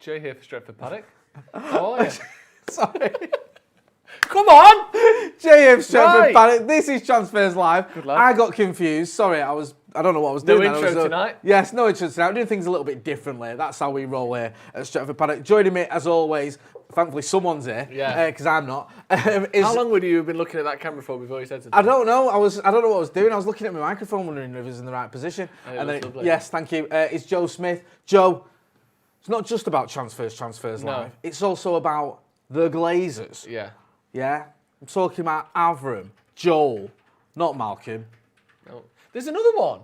Jay here for Stretford Paddock. How are you? Sorry. Come on! JF Stretford Right. Paddock. This is Transfers Live. Good lad. I got confused. Sorry, I don't know what I was No doing. intro tonight? Yes, no intro tonight. We're doing things a little bit differently. That's how we roll here at Stretford Paddock. Joining me, as always, thankfully someone's here. Yeah. Because I'm not. How long would you have been looking at that camera for before you said something? I don't know. I don't know what I was doing. I was looking at my microphone, wondering if it was in the right position. Lovely. Yes, thank you. It's Joe Smith. Joe, it's not just about Transfers Live. It's also about the Glazers. Yeah. Yeah? I'm talking about Avram, Joel, not Malcolm. No. There's another one.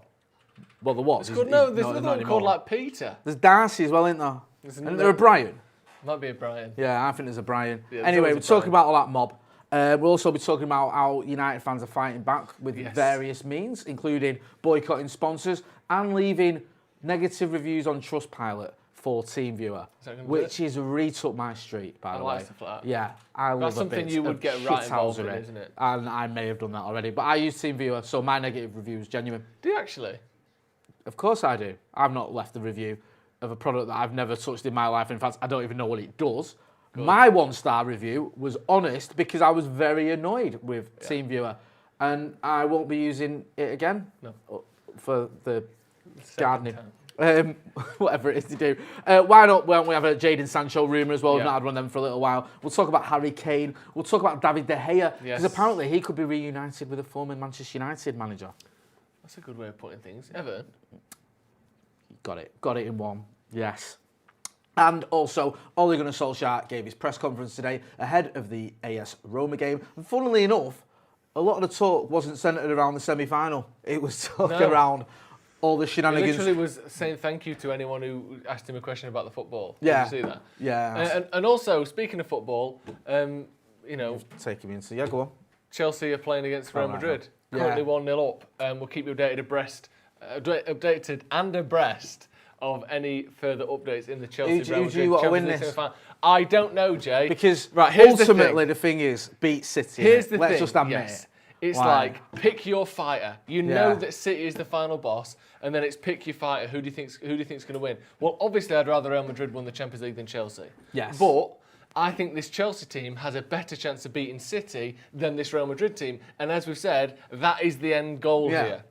Well, there was. There's another one called like Peter. There's Darcy as well, isn't there? And there a Brian. Might be a Brian. Yeah, I think there's a Brian. Yeah, anyway, we're talking about all that mob. We'll also be talking about how United fans are fighting back with various means, including boycotting sponsors and leaving negative reviews on Trustpilot for TeamViewer, which is right up my street, by the way. I like stuff like that. Yeah, I love That's a something bit you would of get right involved in, shithousery. isn't it? And I may have done that already, but I use TeamViewer, so my negative review is genuine. Do you actually? Of course I do. I've not left a review of a product that I've never touched in my life. In fact, I don't even know what it does. Good. My 1-star review was honest because I was very annoyed with TeamViewer, and I won't be using it again for the gardening. Whatever it is to do. Why don't we have a Jadon Sancho rumour as well? We've not had one of them for a little while. We'll talk about Harry Kane. We'll talk about David De Gea, because apparently he could be reunited with a former Manchester United manager. That's a good way of putting things. Everton. Got it in one. Yes. And also, Ole Gunnar Solskjaer gave his press conference today ahead of the AS Roma game. And funnily enough, a lot of the talk wasn't centred around the semi-final. It was talking around all the shenanigans. He literally was saying thank you to anyone who asked him a question about the football. Yeah. Did you see that? Yeah. And also, speaking of football, you know... Taking me into... Yeah, go on. Chelsea are playing against Real Madrid. Currently 1-0 up. We'll keep you updated and abreast of any further updates in the Chelsea Real Madrid Champions League semi-final. I don't know, Jay. Because ultimately the thing is, beat City. Here's the thing. Let's just admit it. It's like, pick your fighter. You know that City is the final boss, and then it's pick your fighter. Who do you think's going to win? Well, obviously, I'd rather Real Madrid win the Champions League than Chelsea. Yes. But I think this Chelsea team has a better chance of beating City than this Real Madrid team. And as we've said, that is the end goal here.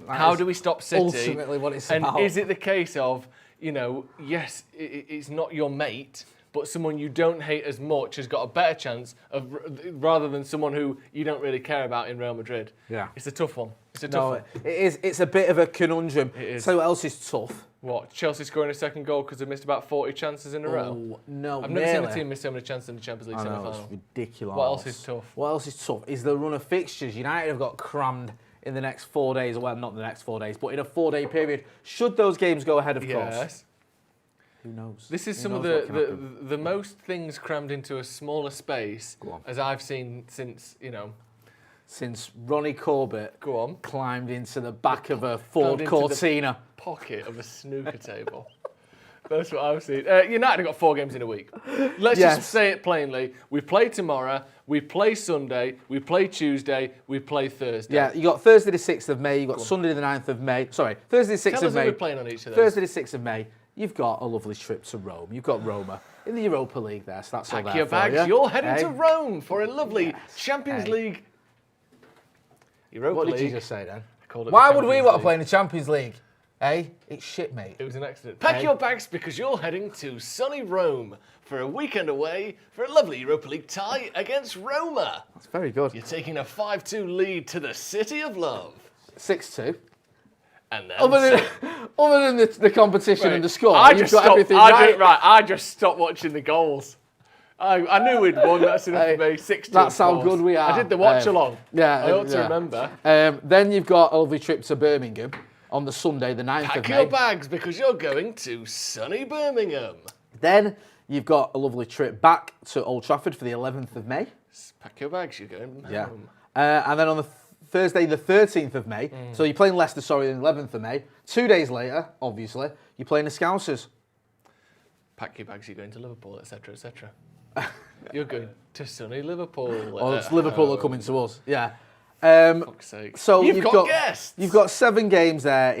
How do we stop City? Ultimately what it's about. And is it the case of, you know, yes, it's not your mate, but someone you don't hate as much has got a better chance of, rather than someone who you don't really care about in Real Madrid? Yeah. It's a tough one. It's a tough one. It is. It's a bit of a conundrum. It is. So what else is tough? What? Chelsea scoring a second goal because they missed about 40 chances in a row? Oh, no, I've never seen a team miss so many chances in the Champions League semi-final. It's ridiculous. What else is tough? What else is tough is the run of fixtures. United have got crammed in the next 4 days. Well, not the next 4 days, but in a 4-day period. Should those games go ahead, of course. Who knows? This is some of the most things crammed into a smaller space as I've seen since, you know... Since Ronnie Corbett climbed into the back of a Ford Cortina. Pocket of a snooker table. That's what I've seen. United have got 4 games in a week. Let's just say it plainly. We play tomorrow, we play Sunday, we play Tuesday, we play Thursday. Yeah, you got Thursday the 6th of May, you got Sunday the 9th of May. Sorry, Thursday the 6th Tell of us May. Who we're playing on each of those. Thursday the 6th of May, you've got a lovely trip to Rome. You've got Roma in the Europa League there, so that's all there. Pack your bags, you're heading to Rome for a lovely Champions League. Europa What League. did you just say then? Why would we want to play in the Champions League? It's shit, mate. It was an accident. Pack your bags because you're heading to sunny Rome for a weekend away for a lovely Europa League tie against Roma. That's very good. You're taking a 5-2 lead to the City of Love. 6-2. And then other than the competition and the score, I you've got everything right. I just stopped watching the goals. I knew we'd won. That's enough for me. 6-2. That's how good we are. I did the watch along. Yeah, I ought to remember. Then you've got a lovely trip to Birmingham on the Sunday, the 9th of May. Pack your bags because you're going to sunny Birmingham. Then you've got a lovely trip back to Old Trafford for the 11th of May. Pack your bags, you're going home. Yeah. And then on the Thursday, the 13th of May, so you're playing Leicester, the 11th of May. 2 days later, obviously, you're playing the Scousers. Pack your bags, you're going to Liverpool, etc., etc. You're going to sunny Liverpool. Or it's Liverpool that are coming to us. Yeah. Fuck's sake. So you've got guests. You've got 7 games there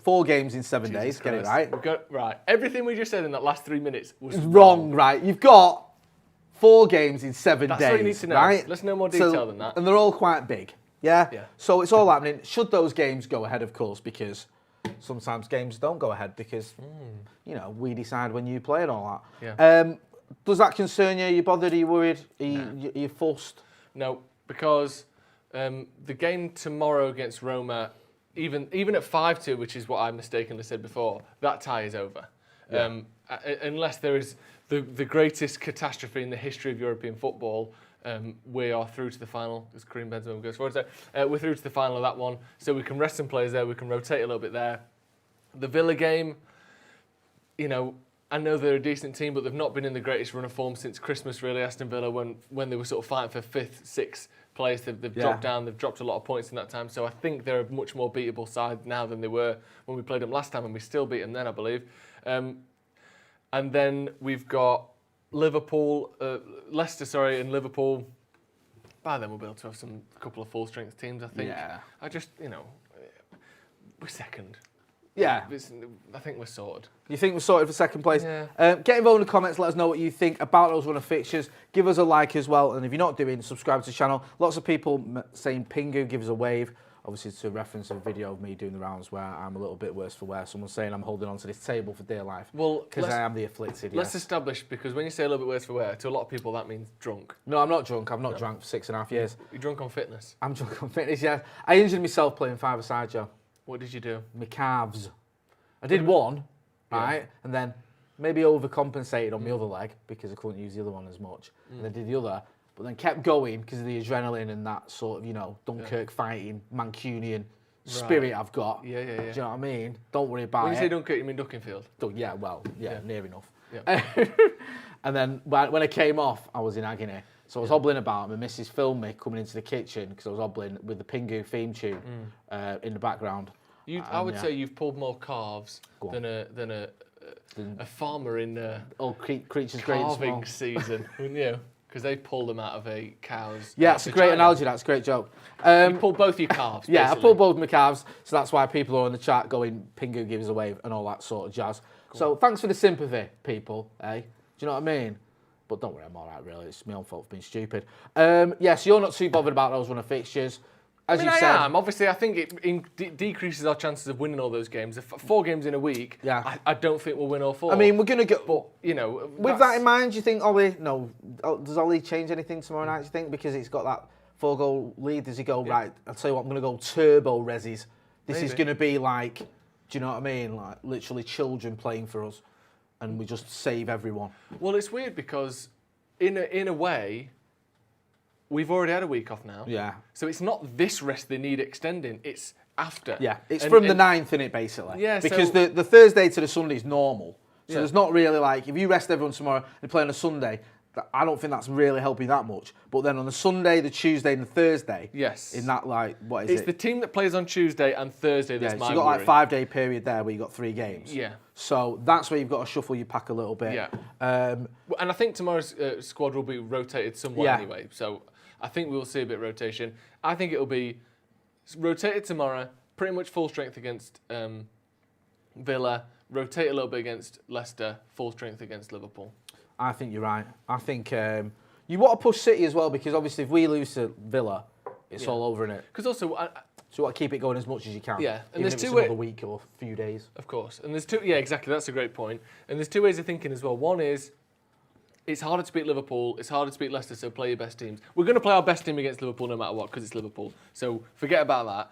4 games in 7 days. Christ. Get it right. We've got, right. Everything we just said in that last 3 minutes was wrong. Right. You've got 4 games in 7 days. That's what you need to know. Right? Let's know more detail than that. And they're all quite big. Yeah? Yeah. So it's all happening. Should those games go ahead, of course, because sometimes games don't go ahead because, we decide when you play and all that. Yeah. Does that concern you? Are you bothered? Are you worried? Are you fussed? No, because the game tomorrow against Roma, even at 5-2, which is what I mistakenly said before, that tie is over. Yeah. Unless there is the greatest catastrophe in the history of European football, we are through to the final, as Karim Benzema goes forward. So we're through to the final of that one, so we can rest some players there, we can rotate a little bit there. The Villa game, I know they're a decent team, but they've not been in the greatest run of form since Christmas, really. Aston Villa, when they were sort of fighting for 5th, 6th place, they've dropped down. They've dropped a lot of points in that time. So I think they're a much more beatable side now than they were when we played them last time, and we still beat them then, I believe. And then we've got Leicester, and Liverpool. By then we'll be able to have a couple of full-strength teams, I think. Yeah. I just, we're second. Yeah. I think we're sorted. You think we're sorted for second place? Yeah. Get involved in the comments. Let us know what you think about those run of fixtures. Give us a like as well. And if you're not doing, subscribe to the channel. Lots of people saying Pingu, give us a wave. Obviously, to reference a video of me doing the rounds where I'm a little bit worse for wear. Someone's saying I'm holding on to this table for dear life. Well, because I am the afflicted. Let's establish, because when you say a little bit worse for wear, to a lot of people that means drunk. No, I'm not drunk. I've not drank for 6.5 years. You're drunk on fitness. I'm drunk on fitness, yeah. I injured myself playing 5-a-side, Joe. What did you do? My calves. I did one, right, and then maybe overcompensated on my other leg because I couldn't use the other one as much. And I did the other, but then kept going because of the adrenaline and that sort of, Dunkirk fighting, Mancunian spirit I've got. Yeah. Do you know what I mean? Don't worry about it. When you say Dunkirk, you mean Duckenfield? Yeah, near enough. Yeah. And then when I came off, I was in agony. So I was hobbling about, and my missus filmed me coming into the kitchen because I was hobbling with the Pingu theme tune in the background. I would say you've pulled more calves than a farmer in creatures great and small. calving season, wouldn't you? Because they pulled them out of a cow's. Yeah, it's a great analogy. That's a great joke. You pulled both your calves. Yeah, basically. I pulled both my calves, so that's why people are in the chat going Pingu gives a wave and all that sort of jazz. Cool. So thanks for the sympathy, people. Do you know what I mean? But don't worry, I'm all right, really. It's my own fault for being stupid. So you're not too bothered about those run of fixtures. As I am. Obviously, I think it decreases our chances of winning all those games. 4 games in a week, I don't think we'll win all 4. I mean, we're going to go... But, with that in mind, do you think Ollie... No, does Ollie change anything tomorrow night, do you think? Because he's got that 4-goal lead. Does he go, right, I'll tell you what, I'm going to go turbo resis. This is going to be like, do you know what I mean? Like, literally children playing for us. And we just save everyone. Well, it's weird because, in a way... We've already had a week off now. Yeah. So it's not this rest they need extending, it's after. Yeah, it's from the 9th, innit, basically. Yeah, because the Thursday to the Sunday is normal. So there's not really like, if you rest everyone tomorrow and play on a Sunday, I don't think that's really helping that much. But then on the Sunday, the Tuesday and the Thursday, in that what is it? It's the team that plays on Tuesday and Thursday that's my so you've got worry. like 5-day period there where you've got 3 games. Yeah. So that's where you've got to shuffle your pack a little bit. Yeah. And I think tomorrow's squad will be rotated somewhat anyway. So I think we'll see a bit of rotation. I think it'll be rotated tomorrow, pretty much full strength against Villa, rotate a little bit against Leicester, full strength against Liverpool. I think you're right. I think you want to push City as well because obviously if we lose to Villa, it's all over, innit? Because also... so you want to keep it going as much as you can. Yeah. And even there's if it's 2 another week or a few days. Of course. And there's 2... Yeah, exactly. That's a great point. And there's 2 ways of thinking as well. One is... It's harder to beat Liverpool. It's harder to beat Leicester, so play your best teams. We're going to play our best team against Liverpool no matter what, because it's Liverpool. So forget about that.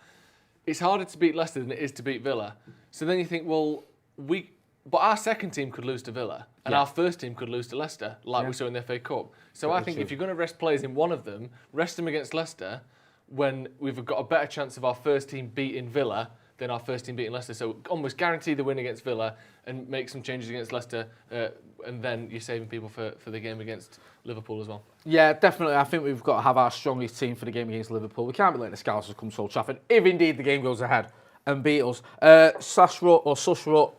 It's harder to beat Leicester than it is to beat Villa. So then you think, well, but our second team could lose to Villa, and our first team could lose to Leicester, like we saw in the FA Cup. So I think if you're going to rest players in one of them, rest them against Leicester, when we've got a better chance of our first team beating Villa than our first team beating Leicester. So almost guarantee the win against Villa and make some changes against Leicester, and then you're saving people for the game against Liverpool as well. Yeah, definitely. I think we've got to have our strongest team for the game against Liverpool. We can't be letting the Scousers come to Old Trafford, if indeed the game goes ahead and beat us. Sushrut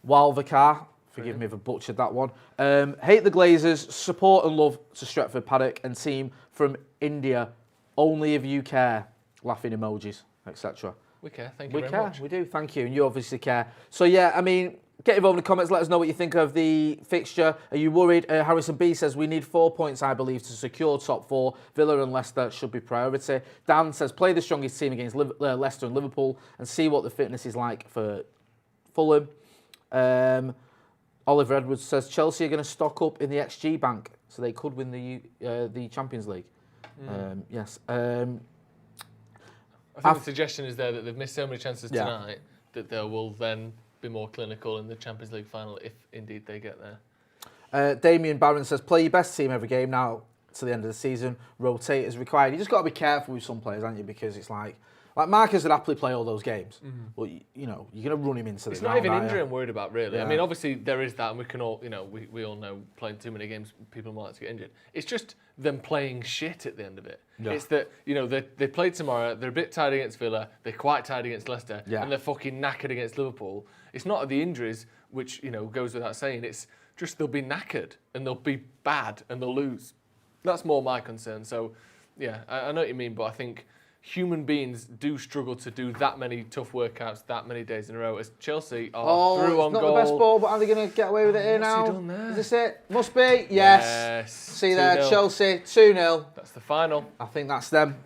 Walvikar, forgive me if I butchered that one. Hate the Glazers, support and love to Stretford Paddock and team from India, only if you care. laughing emojis, etc. We care. Thank you very much. We do. Thank you. And you obviously care. So, yeah, I mean, get involved in the comments. Let us know what you think of the fixture. Are you worried? Harrison B says, we need 4 points, I believe, to secure top 4. Villa and Leicester should be priority. Dan says, play the strongest team against Leicester and Liverpool and see what the fitness is like for Fulham. Oliver Edwards says, Chelsea are going to stock up in the XG bank so they could win the Champions League. Yes. I think the suggestion is there that they've missed so many chances tonight that they will then be more clinical in the Champions League final if indeed they get there. Damien Barron says, play your best team every game now to the end of the season. Rotate as required. You just got to be careful with some players, haven't you? Because it's like Marcus would happily play all those games. But, you know, you're going to run him into the ground. It's not even injury I'm worried about, really. Yeah. I mean, obviously, there is that, and we can all, you know, we all know playing too many games, people might like to get injured. It's just them playing shit at the end of it. Yeah. It's that, you know, they played tomorrow, they're a bit tired against Villa, they're quite tired against Leicester, and they're fucking knackered against Liverpool. It's not the injuries, which, you know, goes without saying. It's just they'll be knackered, and they'll be bad, and they'll lose. That's more my concern. So, yeah, I know what you mean, but I think human beings do struggle to do that many tough workouts that many days in a row. As Chelsea are through on goal. It's not the best ball, but are they going to get away with it here now? What's he done there? Is this it? Must be. Yes. See there, 2-0. Chelsea 2-0. That's the final. I think that's them.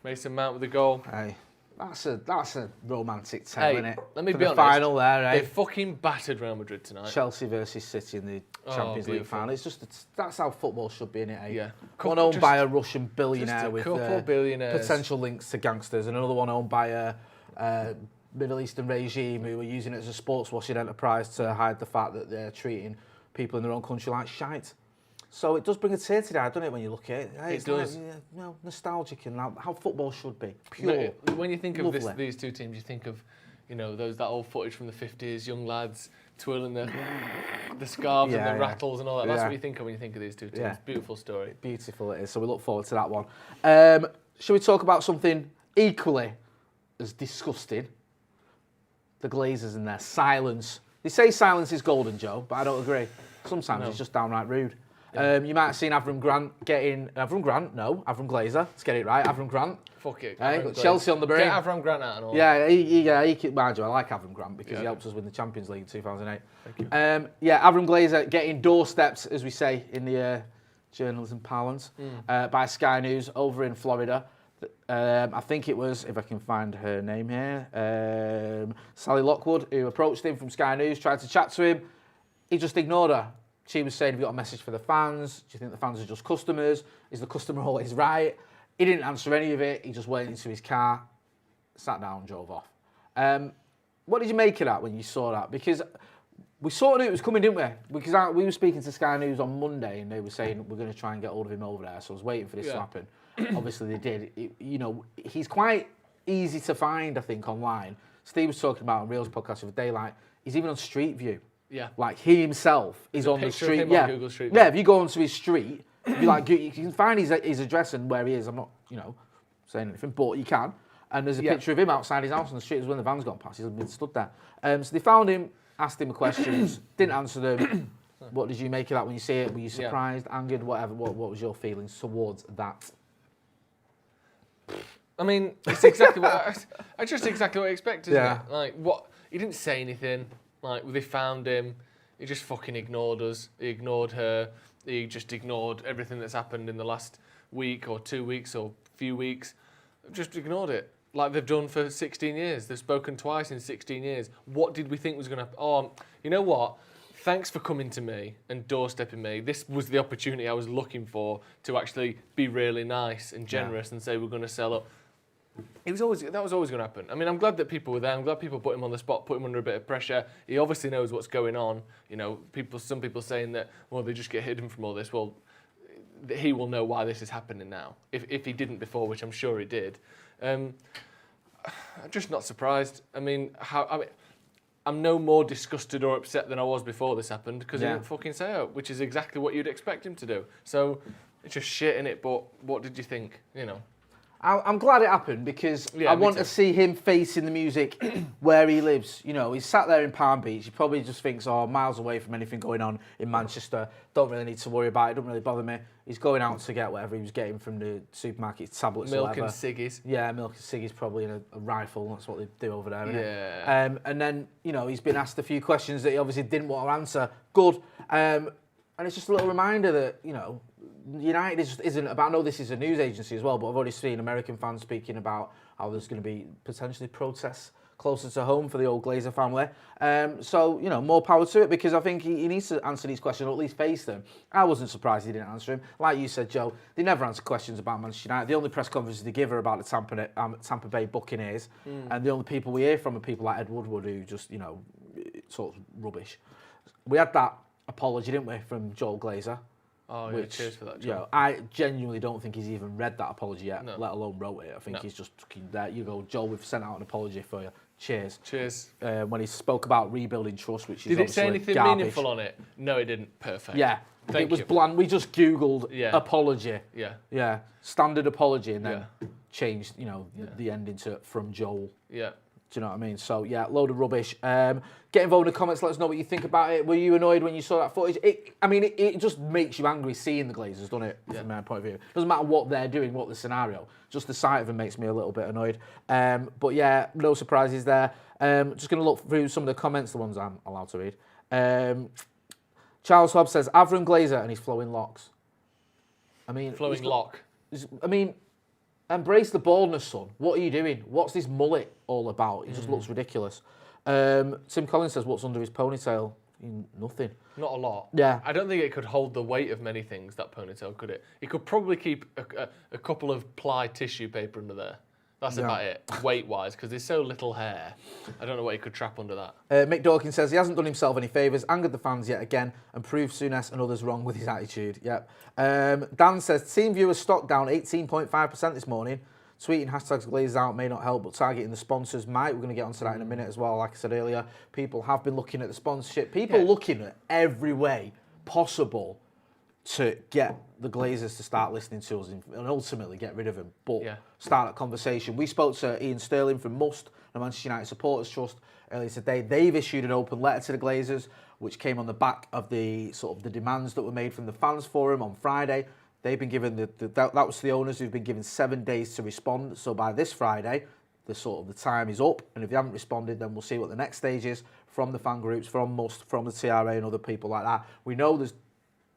Mason Mount with the goal. Hey, that's a romantic tale, isn't it? Let me For be the honest. Final there, eh? They fucking battered Real Madrid tonight. Chelsea versus City in the Champions League final. It's just that's how football should be, innit? Eh? Yeah. One owned by a Russian billionaire with billionaires. Potential links to gangsters, and another one owned by a Middle Eastern regime who are using it as a sports washing enterprise to hide the fact that they're treating people in their own country like shite. So it does bring a tear to the eye, doesn't it, when you look at it? It does. Like, nostalgic and how football should be. Pure. When you think of these two teams, you think of, you know, that old footage from the 50s, young lads twirling the scarves and the rattles and all that. That's what you think of when you think of these two teams. Yeah. Beautiful story. Beautiful it is. So we look forward to that one. Shall we talk about something equally as disgusting? The Glazers and their silence. They say silence is golden, Joe, but I don't agree. Sometimes it's just downright rude. Yeah. You might have seen Avram Grant Avram Glazer. Let's get it right. Avram Grant. Fuck it. Got Chelsea on the brain. Get Avram Grant out and all. Yeah, he mind you, I like Avram Grant because he helped us win the Champions League in 2008. Thank you. Avram Glazer getting doorsteps, as we say in the journalism parlance, by Sky News over in Florida. I think it was, if I can find her name here, Sally Lockwood, who approached him from Sky News, tried to chat to him. He just ignored her. She was saying, have you got a message for the fans? Do you think the fans are just customers? Is the customer always right? He didn't answer any of it. He just went into his car, sat down, drove off. What did you make of that when you saw that? Because we sort of knew it was coming, didn't we? Because we were speaking to Sky News on Monday and they were saying, we're going to try and get hold of him over there. So I was waiting for this to happen. Obviously they did. He's quite easy to find, I think, online. Steve was talking about on Reel's podcast the other day, like, he's even on Street View. Yeah. Like, he himself is on the street. On Google Street View. Yeah, if you go onto his street, you can find his address and where he is. I'm not, saying anything, but you can. And there's a picture of him outside his house on the street as when the van's gone past. He's been stood there. So they found him, asked him questions, didn't answer them. What did you make of that when you see it? Were you surprised, angered, whatever? What was your feelings towards that? I mean, it's exactly what I just exactly what I expected. Isn't it? Like, what? He didn't say anything. Like, they found him. He just fucking ignored us. He ignored her. He just ignored everything that's happened in the last week or 2 weeks or few weeks. Just ignored it. Like they've done for 16 years. They've spoken twice in 16 years. What did we think was going to happen? Oh, you know what? Thanks for coming to me and doorstepping me. This was the opportunity I was looking for to actually be really nice and generous and say we're going to sell up. That was always going to happen. I mean, I'm glad that people were there. I'm glad people put him on the spot, put him under a bit of pressure. He obviously knows what's going on. Some people saying that, well, they just get hidden from all this. Well, he will know why this is happening now. If he didn't before, which I'm sure he did. I'm just not surprised. I mean, I'm no more disgusted or upset than I was before this happened because he didn't fucking say it, which is exactly what you'd expect him to do. So it's just shit in it. But what did you think? I'm glad it happened because I want to see him facing the music where he lives. You know, he's sat there in Palm Beach. He probably just thinks, miles away from anything going on in Manchester. Don't really need to worry about it. Don't really bother me. He's going out to get whatever he was getting from the supermarket, tablets, milk or and ciggies. Yeah, milk and ciggies probably in a rifle. That's what they do over there, isn't yeah. it? And then, you know, he's been asked a few questions that he obviously didn't want to answer. Good. And it's just a little reminder that, you know, United isn't about, I know this is a news agency as well, but I've already seen American fans speaking about how there's going to be potentially protests closer to home for the old Glazer family. So, you know, more power to it, because I think he needs to answer these questions, or at least face them. I wasn't surprised he didn't answer him. Like you said, Joe, they never answer questions about Manchester United. The only press conferences they give are about the Tampa Bay Buccaneers, and the only people we hear from are people like Ed Woodward, who just, you know, sort of rubbish. We had that apology, didn't we, from Joel Glazer? Oh, yeah, cheers for that, Joe. You know, I genuinely don't think he's even read that apology yet, let alone wrote it. I think he's just there. You go, Joel, we've sent out an apology for you. Cheers. Cheers. When he spoke about rebuilding trust, which is Did it say anything garbage. meaningful on it? No, it didn't. Perfect. Yeah. It was bland. We just Googled apology. Yeah. Yeah. Standard apology, and then changed, you know, the ending to from Joel. Yeah. Do you know what I mean? So, yeah, load of rubbish. Get involved in the comments. Let us know what you think about it. Were you annoyed when you saw that footage? It just makes you angry seeing the Glazers, doesn't it? From my point of view. Doesn't matter what they're doing, what the scenario. Just the sight of them makes me a little bit annoyed. But, yeah, no surprises there. Just going to look through some of the comments, the ones I'm allowed to read. Charles Hobbs says, Avram Glazer and his flowing locks. I mean... Flowing lock. Embrace the baldness, son. What are you doing? What's this mullet all about? It just looks ridiculous. Tim Collins says, what's under his ponytail? Nothing. Not a lot. Yeah. I don't think it could hold the weight of many things, that ponytail, could it? It could probably keep a couple of ply tissue paper under there. That's about it, weight-wise, because there's so little hair. I don't know what he could trap under that. Mick Dawkins says he hasn't done himself any favours, angered the fans yet again, and proved Souness and others wrong with his attitude. Yep. Dan says, team viewers stock down 18.5% this morning. Tweeting hashtags Glazers out may not help, but targeting the sponsors might. We're going to get onto that in a minute as well. Like I said earlier, people have been looking at the sponsorship. People looking at every way possible to get the Glazers to start listening to us and ultimately get rid of them, but start that conversation. We spoke to Ian Sterling from Must, the Manchester United Supporters Trust, earlier today. They've issued an open letter to the Glazers, which came on the back of the demands that were made from the fans forum on Friday. They've been given that was the owners who've been given 7 days to respond. So by this Friday, the time is up, and if they haven't responded, then we'll see what the next stage is from the fan groups, from Must, from the TRA, and other people like that. We know there's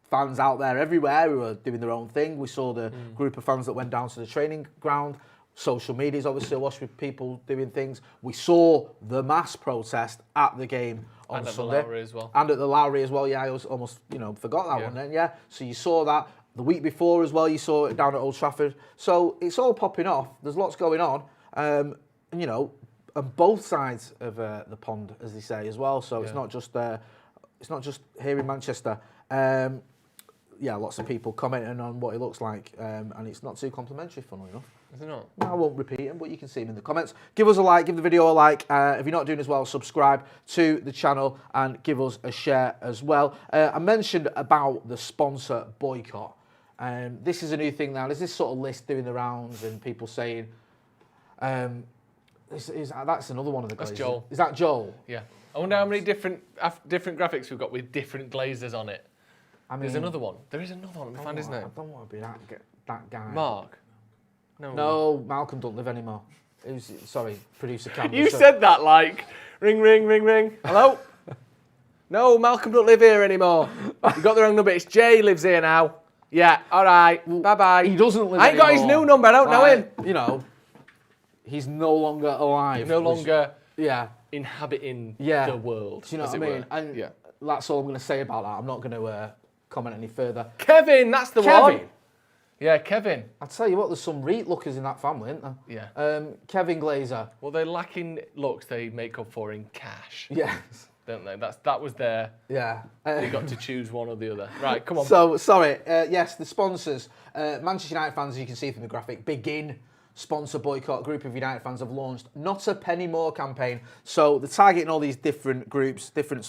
fans out there everywhere who are doing their own thing. We saw the group of fans that went down to the training ground. Social media is obviously awash with people doing things. We saw the mass protest at the game on Sunday. And at the Lowry as well. And at the Lowry as well, I almost forgot that one then, So you saw that. The week before as well, you saw it down at Old Trafford. So it's all popping off. There's lots going on. And, on both sides of the pond, as they say, as well. So it's not just here in Manchester. Lots of people commenting on what he looks like, and it's not too complimentary, funnily enough. Is it not? No, I won't repeat him, but you can see him in the comments. Give us a like, give the video a like. If you're not doing as well, subscribe to the channel and give us a share as well. I mentioned about the sponsor boycott. This is a new thing now. There's this sort of list doing the rounds and people saying, that's another one of the Glazers. That's Joel. Is that Joel? Yeah. I wonder how many different graphics we've got with different Glazers on it. There's another one. There is another one. Let me find his name. I don't want to be that guy. Mark? No, Malcolm don't live anymore. Sorry, producer Cameron. You said that like, ring, ring, ring, ring. Hello? No, Malcolm don't live here anymore. You got the wrong number. It's Jay lives here now. Yeah, all right. Bye-bye. He doesn't live I ain't got his new number. I don't know him. He's no longer alive. No longer inhabiting the world. Do you know what I mean? And that's all I'm going to say about that. I'm not going to comment any further. Kevin, that's the one. Yeah, Kevin. I'll tell you what, there's some REIT lookers in that family, isn't there? Yeah. Kevin Glazer. Well, they're lacking looks they make up for in cash. Yes. Don't they? That was their... Yeah. They got to choose one or the other. Right, come on. So, sorry. Yes, the sponsors. Manchester United fans, as you can see from the graphic, begin sponsor boycott. A group of United fans have launched Not a Penny More campaign. So they're targeting all these different groups, different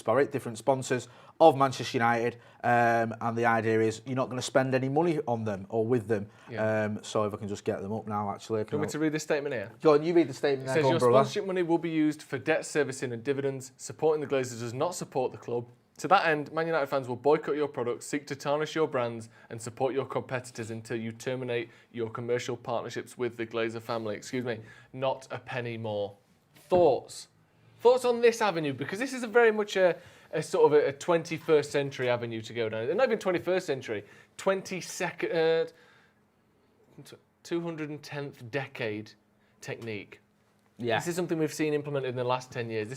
sponsors of Manchester United, and the idea is you're not going to spend any money on them or with them. Yeah. So if I can just get them up now, actually. Do you want me to read this statement here? Go on, you read the statement. It says your sponsorship money will be used for debt servicing and dividends. Supporting the Glazers does not support the club. To that end, Man United fans will boycott your products, seek to tarnish your brands and support your competitors until you terminate your commercial partnerships with the Glazer family. Excuse me, not a penny more. Thoughts? Thoughts on this avenue? Because this is very much a sort of a 21st century avenue to go down. Not even 21st century, 22nd, 210th decade technique. Yeah. This is something we've seen implemented in the last 10 years.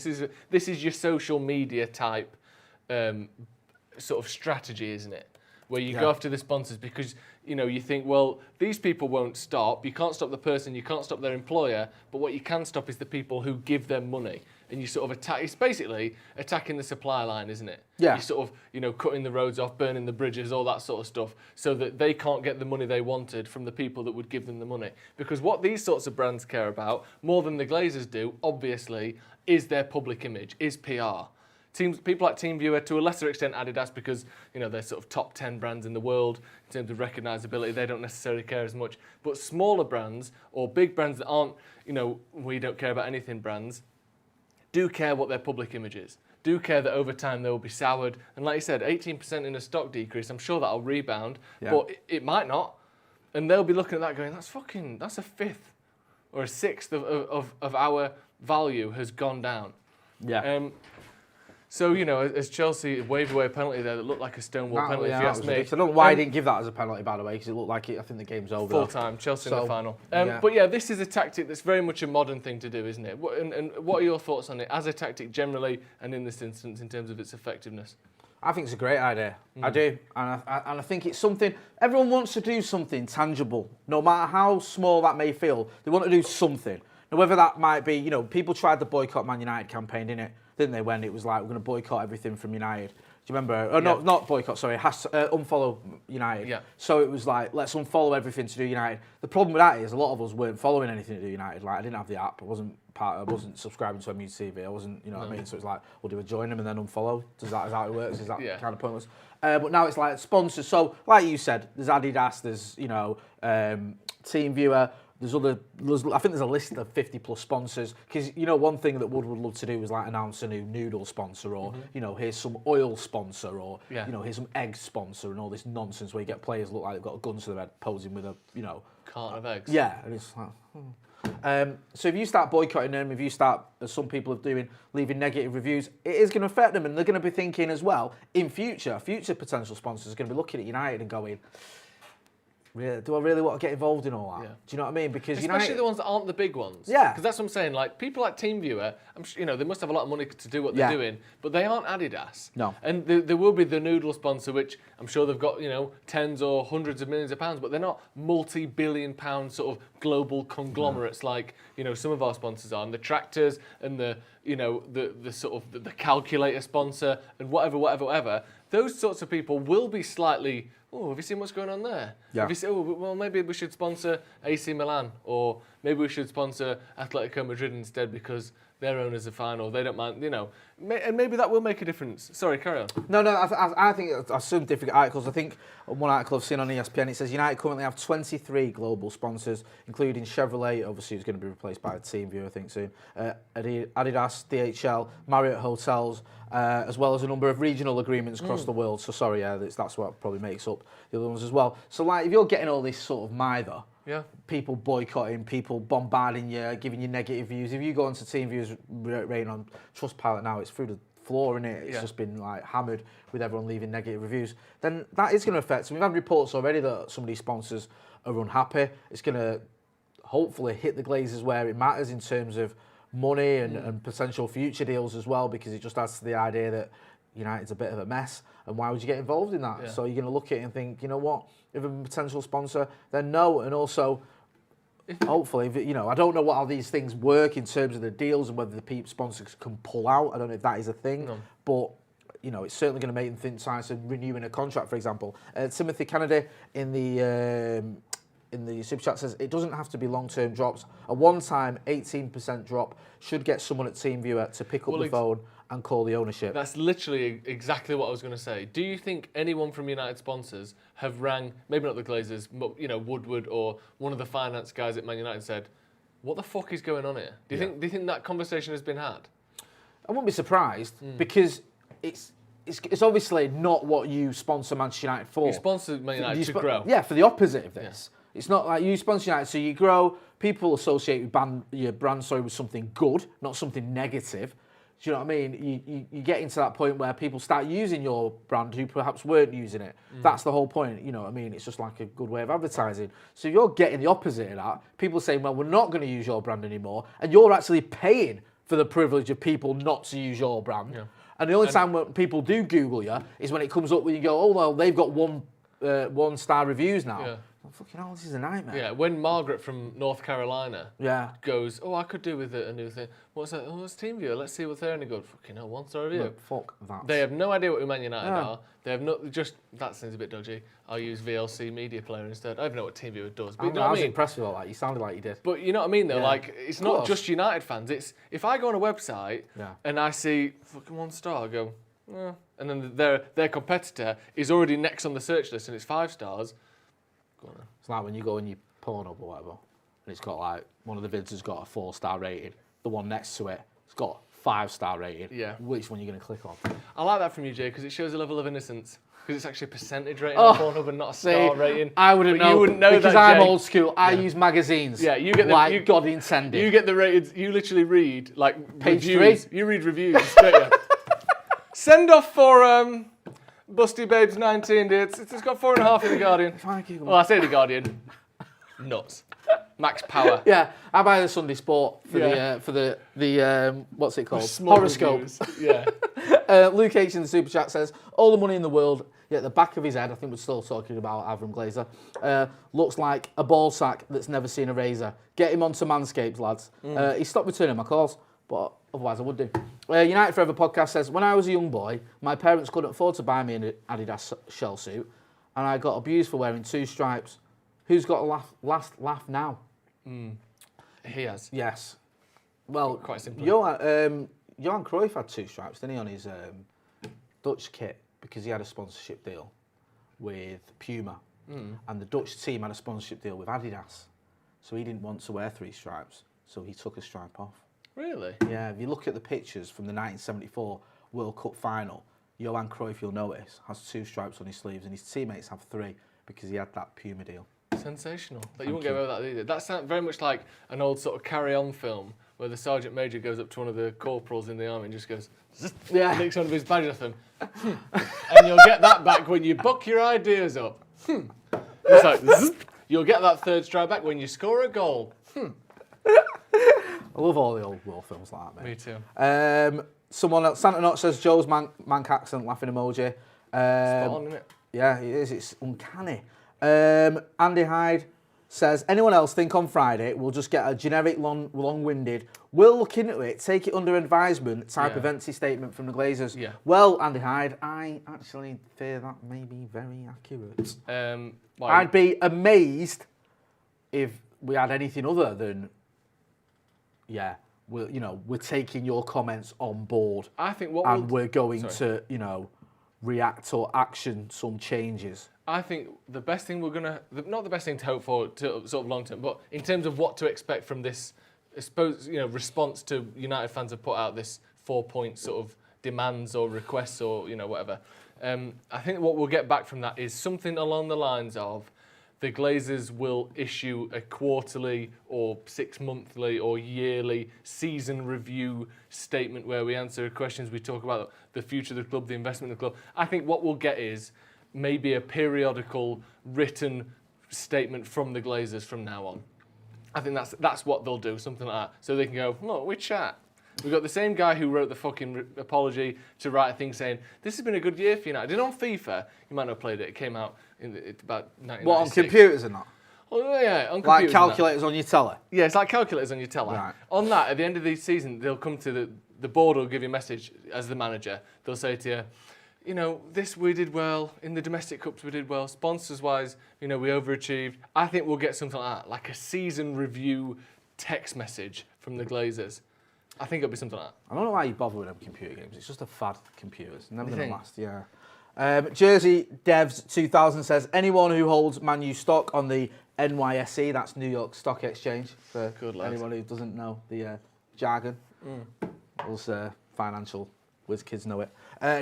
This is your social media type sort of strategy, isn't it? Where you go after the sponsors because you think, well, these people won't stop. You can't stop the person, you can't stop their employer, but what you can stop is the people who give them money. And you sort of attack. It's basically attacking the supply line, isn't it? Yeah. You sort of cutting the roads off, burning the bridges, all that sort of stuff, so that they can't get the money they wanted from the people that would give them the money. Because what these sorts of brands care about more than the Glazers do, obviously, is their public image, is PR. People like TeamViewer, to a lesser extent Adidas, because they're sort of top 10 brands in the world in terms of recognisability. They don't necessarily care as much. But smaller brands or big brands that aren't, we don't care about anything brands, do care what their public image is. Do care that over time they will be soured. And like you said, 18% in a stock decrease. I'm sure that'll rebound, but it might not. And they'll be looking at that going, that's a fifth or a sixth of our value has gone down. Yeah. So, as Chelsea waved away a penalty there that looked like a stonewall penalty, if you ask me. I don't know why he didn't give that as a penalty, by the way, because it looked like I think the game's over. Full time, Chelsea in the final. But yeah, this is a tactic that's very much a modern thing to do, isn't it? And what are your thoughts on it as a tactic generally and in this instance in terms of its effectiveness? I think it's a great idea. I do. And I think it's something, everyone wants to do something tangible, no matter how small that may feel. They want to do something. Now, whether that might be, people tried the boycott Man United campaign, didn't they, when it was like, we're going to boycott everything from United. Do you remember? Oh, yeah. Not boycott, sorry, unfollow United. Yeah. So it was like, let's unfollow everything to do United. The problem with that is a lot of us weren't following anything to do United. Like, I didn't have the app. I wasn't subscribing to a MUTV. I wasn't, what I mean? So it's like, do we join them and then unfollow? Is that how it works? Is that kind of pointless? But now it's like sponsors. So, like you said, there's Adidas, there's, TeamViewer. I think there's a list of 50 plus sponsors because one thing that Wood would love to do is like announce a new noodle sponsor or here's some oil sponsor or here's some egg sponsor and all this nonsense where you get players look like they've got a gun to their head posing with a carton of eggs. Yeah, and it's like. So if you start boycotting them, if you start, as some people are doing, leaving negative reviews, it is going to affect them, and they're going to be thinking as well in future potential sponsors are going to be looking at United and going, do I really want to get involved in all that? Yeah. Do you know what I mean? Because especially the ones that aren't the big ones. Yeah. Because that's what I'm saying. Like people like TeamViewer, I'm sure, they must have a lot of money to do what they're doing, but they aren't Adidas. No. And there will be the noodle sponsor, which I'm sure they've got tens or hundreds of millions of pounds, but they're not multi-billion-pound sort of global conglomerates like some of our sponsors are. And the tractors and the sort of the calculator sponsor and whatever. Those sorts of people will be slightly. Oh, have you seen what's going on there? Yeah. Have you seen, well, maybe we should sponsor AC Milan, or maybe we should sponsor Atletico Madrid instead because their owners are fine, or they don't mind, and maybe that will make a difference. Sorry, carry on. No, I think I've seen different articles. I think one article I've seen on ESPN, it says United currently have 23 global sponsors, including Chevrolet, obviously who's going to be replaced by TeamViewer, I think, soon, Adidas, DHL, Marriott Hotels, as well as a number of regional agreements across the world. So sorry, that's what probably makes up the other ones as well. So like, if you're getting all this sort of mither, people boycotting, people bombarding you, giving you negative views. If you go onto TeamViewer's rating on Trustpilot now, it's through the floor, isn't it? It's just been like hammered with everyone leaving negative reviews. Then that is going to affect. So we've had reports already that some of these sponsors are unhappy. It's going to hopefully hit the Glazers where it matters in terms of money and potential future deals as well, because it just adds to the idea that United's a bit of a mess, and why would you get involved in that? Yeah. So you're going to look at it and think, you know what, if I'm a potential sponsor, then no. And also, hopefully, I don't know how these things work in terms of the deals and whether the sponsors can pull out. I don't know if that is a thing, but it's certainly going to make them think twice of renewing a contract, for example. Timothy Kennedy in the in the super chat says, it doesn't have to be long-term drops. A one-time 18% drop should get someone at TeamViewer to pick up the phone and call the ownership. That's literally exactly what I was going to say. Do you think anyone from United sponsors have rang, maybe not the Glazers, but Woodward or one of the finance guys at Man United and said, what the fuck is going on here? Do you think that conversation has been had? I wouldn't be surprised because it's obviously not what you sponsor Manchester United for. You sponsor Man United to grow. Yeah, for the opposite of this. Yeah. It's not like you sponsor United so you grow. People associate your brand with something good, not something negative. Do you know what I mean? You get into that point where people start using your brand who perhaps weren't using it. That's the whole point. You know what I mean? It's just like a good way of advertising. So you're getting the opposite of that. People saying, well, we're not going to use your brand anymore. And you're actually paying for the privilege of people not to use your brand. Yeah. And the only time when people do Google you is when it comes up when you go, oh, well, they've got one-star reviews now. Yeah. Oh, fucking hell, this is a nightmare. Yeah, when Margaret from North Carolina goes, oh, I could do with a new thing. What's that? Oh, it's TeamViewer. Let's see what's there. And they go, fucking hell, one-star review. Look, fuck that. They have no idea what Man United are. They have that seems a bit dodgy. I'll use VLC Media Player instead. I don't know what TeamViewer does. But I was impressed with all that. You sounded like you did. But you know what I mean, though? Yeah. Like, it's not just United fans. It's if I go on a website and I see fucking 1 star, I go, and then their competitor is already next on the search list and it's 5 stars. It's like when you go in your Pornhub or whatever, and it's got like one of the vids has got a 4-star rating. The one next to it's got 5-star rating. Yeah. Which one are you going to click on? I like that from you, Jay, because it shows a level of innocence. Because it's actually a percentage rating on Pornhub and not a star rating. I wouldn't know. You wouldn't know because that, I'm old school. I use magazines. Yeah, you get God intended. You get the rated. You literally read like page reviews. 3. You read reviews. Don't you? Send off for Busty Babes 19, dude. It's got 4.5 in the Guardian. Well, I say the Guardian. Nuts. Max power. Yeah, I buy the Sunday Sport for the what's it called? Small horoscope. Reviews. Yeah. Luke H in the super chat says, all the money in the world, yet at the back of his head, I think we're still talking about Avram Glazer, looks like a ball sack that's never seen a razor. Get him onto Manscaped, lads. He stopped returning my calls, but otherwise I would do. United Forever podcast says, when I was a young boy, my parents couldn't afford to buy me an Adidas shell suit, and I got abused for wearing 2 stripes. Who's got a last laugh now? He has. Yes. Well, quite simply. Johan Cruyff had 2 stripes, didn't he, on his Dutch kit because he had a sponsorship deal with Puma, and the Dutch team had a sponsorship deal with Adidas, so he didn't want to wear 3 stripes, so he took a stripe off. Really? Yeah. If you look at the pictures from the 1974 World Cup final, Johan Cruyff, you'll notice, has 2 stripes on his sleeves, and his teammates have 3 because he had that Puma deal. Sensational. Like, you won't get away with that either. That sounds very much like an old sort of carry-on film where the sergeant major goes up to one of the corporals in the army and just goes, nicks one of his badges off them. And you'll get that back when you buck your ideas up. It's like, you'll get that 3rd stripe back when you score a goal. I love all the old war films like that, mate. Me too. Someone else, Santa Not says, Joe's mank accent, laughing emoji. Spot on, isn't it? Yeah, it is. It's uncanny. Andy Hyde says, anyone else think on Friday we'll just get a generic long-winded, we'll look into it, take it under advisement type of empty statement from the Glazers? Yeah. Well, Andy Hyde, I actually fear that may be very accurate. I'd be amazed if we had anything other than, we're taking your comments on board. I think we're going to, react or action some changes. I think the best thing not the best thing to hope for to sort of long term, but in terms of what to expect from this, I suppose, response to United fans have put out this 4-point sort of demands or requests or, whatever. I think what we'll get back from that is something along the lines of the Glazers will issue a quarterly or 6-monthly or yearly season review statement where we answer questions, we talk about the future of the club, the investment of the club. I think what we'll get is maybe a periodical written statement from the Glazers from now on. I think that's what they'll do, something like that. So they can go, look, we chat. We've got the same guy who wrote the fucking apology to write a thing saying, this has been a good year for United. And on FIFA, you might not have played it, it came out in about 1996. What, on computers or not? Well, yeah, on computers. Like calculators on your telly? Yeah, it's like calculators on your telly. Right. On that, at the end of the season, they'll come to the board will give you a message as the manager. They'll say to you, this we did well. In the domestic cups, we did well. Sponsors-wise, we overachieved. I think we'll get something like that, like a season review text message from the Glazers. I think it'll be something like that. I don't know why you bother with them computer games. It's just a fad computer. It's never going to last, yeah. Jersey Devs 2000 says, anyone who holds Man U stock on the NYSE, that's New York Stock Exchange, for anyone who doesn't know the jargon. Us financial whiz kids know it.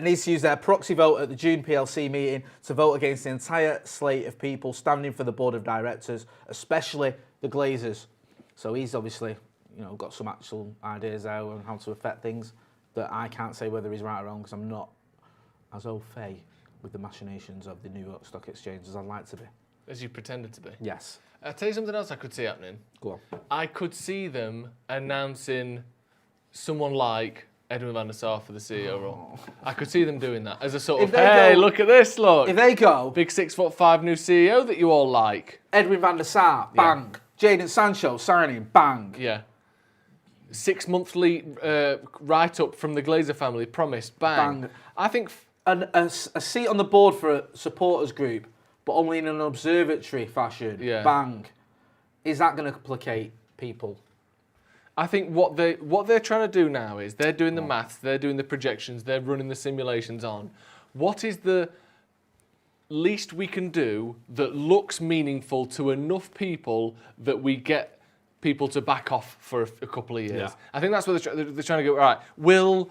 Needs to use their proxy vote at the June PLC meeting to vote against the entire slate of people standing for the board of directors, especially the Glazers. So he's obviously, got some actual ideas there on how to affect things that I can't say whether he's right or wrong because I'm not as au fait with the machinations of the New York Stock Exchange as I'd like to be. As you pretended to be? Yes. I'll tell you something else I could see happening. Go on. I could see them announcing someone like Edwin van der Sar for the CEO role. I could see them doing that as a sort of, hey, look at this, look. If they go... Big 6'5" new CEO that you all like. Edwin van der Sar, bang. Jadon Sancho, signing, bang. Yeah. 6 monthly write-up from the Glazer family, promised, bang. I think... A seat on the board for a supporters group, but only in an observatory fashion, bang. Is that going to placate people? I think what they're trying to do now is they're doing the maths, they're doing the projections, they're running the simulations on. What is the least we can do that looks meaningful to enough people that we get people to back off for a couple of years? Yeah. I think that's what they're trying to go, right, will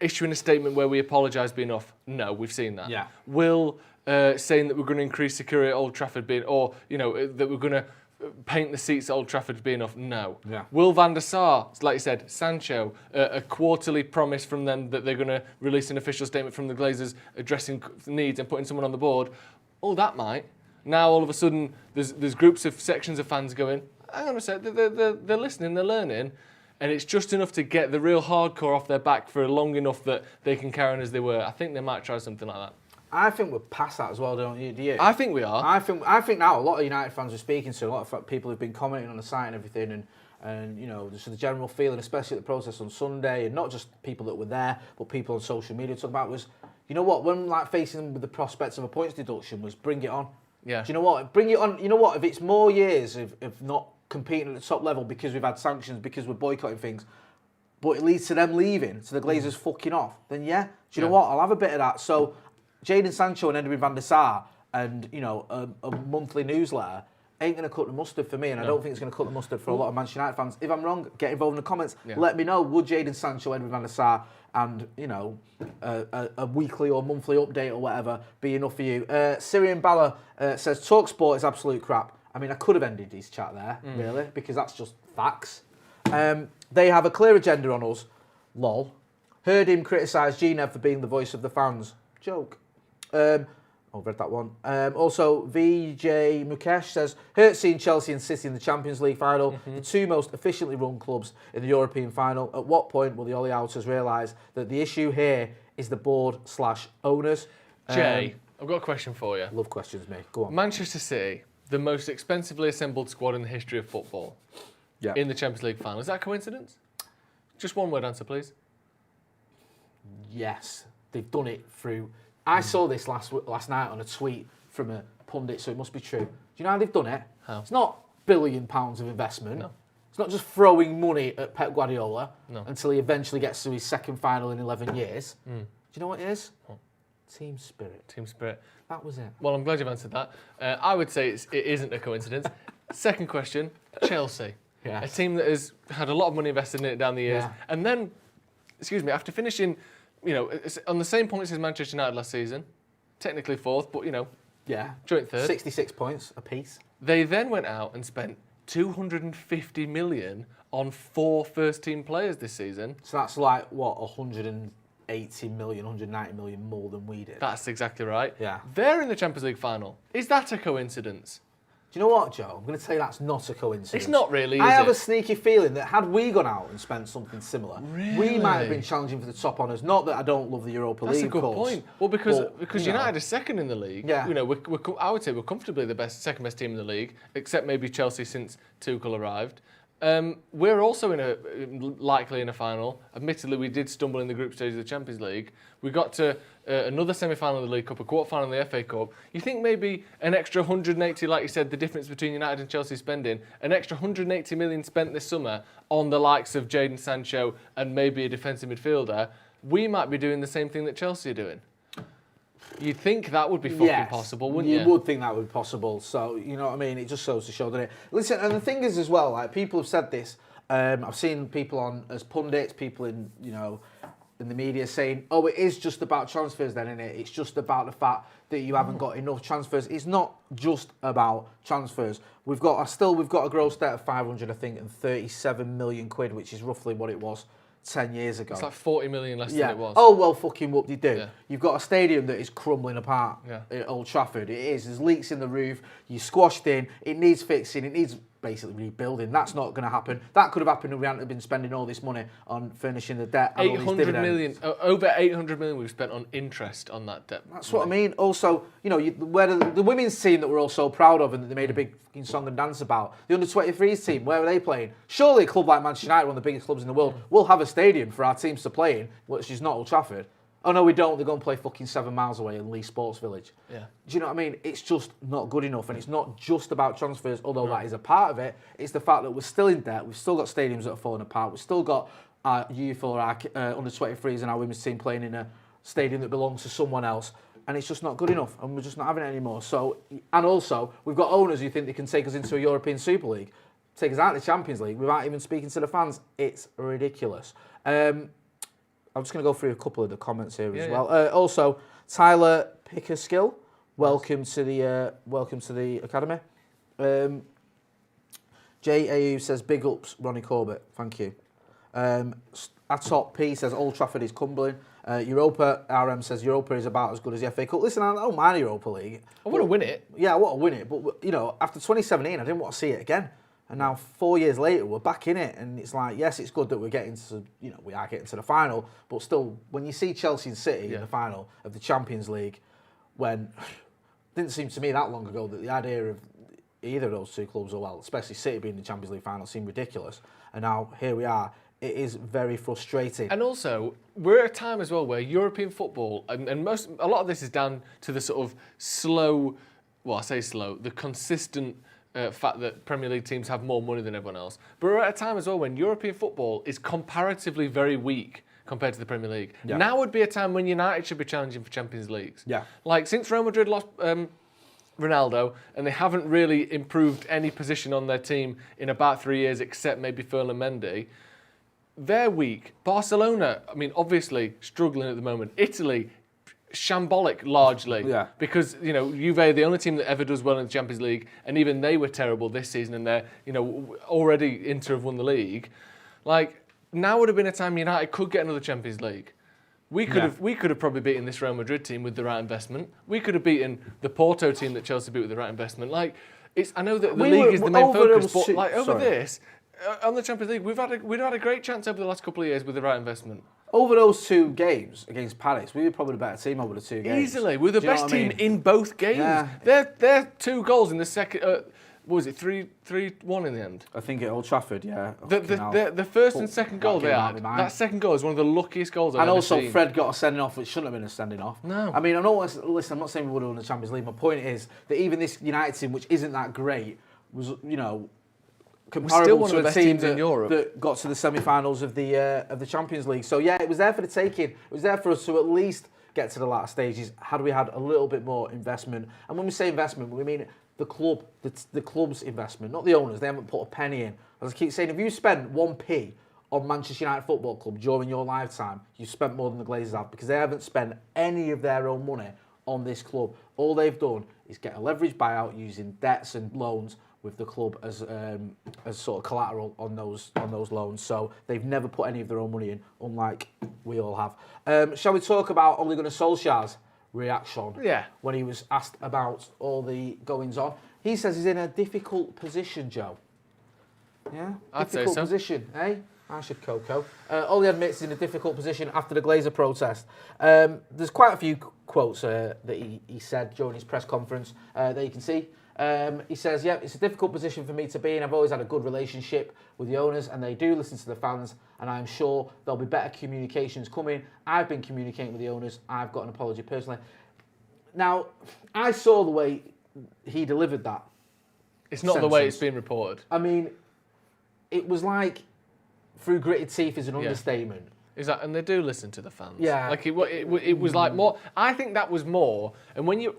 issuing a statement where we apologise be enough? No, we've seen that. Yeah. Will saying that we're going to increase security at Old Trafford be, or that we're going to paint the seats at Old Trafford be enough? No. Yeah. Will van der Sar, like you said, Sancho, a quarterly promise from them that they're going to release an official statement from the Glazers addressing needs and putting someone on the board? Oh, that might. Now all of a sudden there's groups of sections of fans going, hang on a sec, they're listening, they're learning, and it's just enough to get the real hardcore off their back for long enough that they can carry on as they were. I think they might try something like that. I think we're past that as well, don't you? Do you? I think we are. I think now a lot of United fans are speaking to, a lot of people who've been commenting on the site and everything, and just the general feeling, especially at the protest on Sunday, and not just people that were there, but people on social media talking about was, when facing them with the prospects of a points deduction was bring it on. Yeah. Do you know what? Bring it on. You know what? If it's more years of not competing at the top level because we've had sanctions, because we're boycotting things, but it leads to them leaving, to the Glazers fucking off, then do you know what? I'll have a bit of that. So Jadon Sancho and Edwin van der Sar and, a monthly newsletter ain't going to cut the mustard for me, and I don't think it's going to cut the mustard for a lot of Manchester United fans. If I'm wrong, get involved in the comments. Yeah. Let me know, would Jadon Sancho, Edwin van der Sar and, a weekly or monthly update or whatever be enough for you? Syrian Bala says, TalkSport is absolute crap. I mean, I could have ended his chat there, really, because that's just facts. They have a clear agenda on us. Lol. Heard him criticise G-Nev for being the voice of the fans. Joke. I've read that one. Also, VJ Mukesh says, hurt seeing Chelsea and City in the Champions League final, the two most efficiently run clubs in the European final. At what point will the Ollie Outers realise that the issue here is the board/owners? Jay, I've got a question for you. Love questions, mate. Go on. Manchester City, the most expensively assembled squad in the history of football, in the Champions League final. Is that a coincidence? Just one word answer, please. Yes, they've done it through... I saw this last night on a tweet from a pundit, so it must be true. Do you know how they've done it? How? It's not £1 billion of investment. No. It's not just throwing money at Pep Guardiola No. until he eventually gets to his second final in 11 years. Do you know what it is? What? Team spirit. Team spirit. That was it. Well, I'm glad you've answered that. I would say it isn't a coincidence. Second question, Chelsea. Yes. A team that has had a lot of money invested in it down the years. Yeah. And then, after finishing, on the same points as Manchester United last season, technically fourth, but, joint third. 66 points apiece. They then went out and spent $250 million on 4 first-team players this season. So that's like, what, 180 million, 190 million more than we did. That's exactly right. Yeah. They're in the Champions League final. Is that a coincidence? Do you know what, Joe? I'm going to tell you that's not a coincidence. It's not really, I have a sneaky feeling that had we gone out and spent something similar, really? We might have been challenging for the top honours. Not that I don't love the Europa League, That's a good course, point. Well, because United are second in the league. Yeah. I would say we're comfortably the second best team in the league, except maybe Chelsea since Tuchel arrived. We're also likely in a final. Admittedly, we did stumble in the group stage of the Champions League. We got to another semi-final of the League Cup, a quarter-final of the FA Cup. You think maybe an extra 180, like you said, the difference between United and Chelsea spending, an extra 180 million spent this summer on the likes of Jadon Sancho and maybe a defensive midfielder, we might be doing the same thing that Chelsea are doing. You'd think that would be fucking possible, wouldn't you? You would think that would be possible. So, you know what I mean? It just shows to show, doesn't it? Listen, and the thing is as well, like, people have said this. I've seen people as pundits, people in the media saying, oh, it is just about transfers then, isn't it? It's just about the fact that you haven't got enough transfers. It's not just about transfers. We've got a gross debt of 500, I think, and 37 million quid, which is roughly what it was 10 years ago. It's like 40 million less than it was. Oh, well, fucking whoop-de-doo. Yeah. You've got a stadium that is crumbling apart at Old Trafford. It is. There's leaks in the roof. You squashed in. It needs fixing. It needs basically rebuilding. That's not going to happen. That could have happened if we hadn't been spending all this money on furnishing the debt. 800 million, over 800 million we've spent on interest on that debt. That's what I mean. Also, where the women's team that we're all so proud of and that they made a big fucking song and dance about, the under-23s team, where are they playing? Surely a club like Manchester United, one of the biggest clubs in the world, will have a stadium for our teams to play in, which is not Old Trafford. Oh, no, we don't. They're going to play fucking 7 miles away in Lee Sports Village. Yeah. Do you know what I mean? It's just not good enough. And it's not just about transfers, although that is a part of it. It's the fact that we're still in debt. We've still got stadiums that are falling apart. We've still got our youth or our under-23s and our women's team playing in a stadium that belongs to someone else. And it's just not good enough. And we're just not having it anymore. So, and also, we've got owners who think they can take us into a European Super League, take us out of the Champions League without even speaking to the fans. It's ridiculous. I'm just going to go through a couple of the comments here as well. Also, Tyler Pickerskill, welcome to the academy. JAU says big ups, Ronnie Corbett. Thank you. Atop P says Old Trafford is crumbling. Europa RM says Europa is about as good as the FA Cup. Listen, I don't mind the Europa League. I want to win it. Yeah, I want to win it. But after 2017, I didn't want to see it again. And now 4 years later, we're back in it, and it's like, yes, it's good that we're getting to, we are getting to the final, but still, when you see Chelsea and City in the final of the Champions League, when it didn't seem to me that long ago that the idea of either of those two clubs, or well, especially City being in the Champions League final, seemed ridiculous. And now here we are. It is very frustrating. And also, we're at a time as well where European football, and a lot of this is down to the sort of the consistent fact that Premier League teams have more money than everyone else. But we're at a time as well when European football is comparatively very weak compared to the Premier League. Yeah. Now would be a time when United should be challenging for Champions Leagues. Yeah. Like, since Real Madrid lost Ronaldo, and they haven't really improved any position on their team in about 3 years, except maybe Ferland Mendy, they're weak. Barcelona, I mean, obviously struggling at the moment. Italy, shambolic largely, because Juve are the only team that ever does well in the Champions League, and even they were terrible this season, and they're already Inter have won the league. Like, now would have been a time United could get another Champions League. We could have probably beaten this Real Madrid team with the right investment. We could have beaten the Porto team that Chelsea beat with the right investment. Like, I know that the league is the main focus, but like over this on the Champions League, we've had a great chance over the last couple of years with the right investment. Over those 2 games against Palace, we were probably the better team over the 2 games. Easily. We're the best team in both games. Yeah. They're 2 goals in the second... what was it, 3-1 in the end? I think at Old Trafford, yeah. The first and second goal they had, that second goal is one of the luckiest goals I've ever seen. And also, Fred got a sending off, which shouldn't have been a sending off. No. I mean, I'm not saying we would have won the Champions League. My point is that even this United team, which isn't that great, was, comparable to a team that got to the semi-finals of the Champions League. So yeah, it was there for the taking. It was there for us to at least get to the latter stages had we had a little bit more investment. And when we say investment, we mean the club, the club's investment, not the owners. They haven't put a penny in. As I keep saying, if you spend 1p on Manchester United Football Club during your lifetime, you've spent more than the Glazers have, because they haven't spent any of their own money on this club. All they've done is get a leveraged buyout using debts and loans with the club as sort of collateral on those loans. So they've never put any of their own money in, unlike we all have. Shall we talk about Ole Gunnar Solskjaer's reaction when he was asked about all the goings on? He says he's in a difficult position, Joe. Yeah? I'd say so. Difficult position, eh? I should Coco. Ole admits he's in a difficult position after the Glazer protest. There's quite a few quotes that he said during his press conference that you can see. He says, yeah, it's a difficult position for me to be in. I've always had a good relationship with the owners and they do listen to the fans and I'm sure there'll be better communications coming. I've been communicating with the owners. I've got an apology personally. Now, I saw the way he delivered that. It's not the way it's been reported. I mean, it was like through gritted teeth is an understatement. Is that, and they do listen to the fans. Yeah. Like it was like more. I think that was more. And when you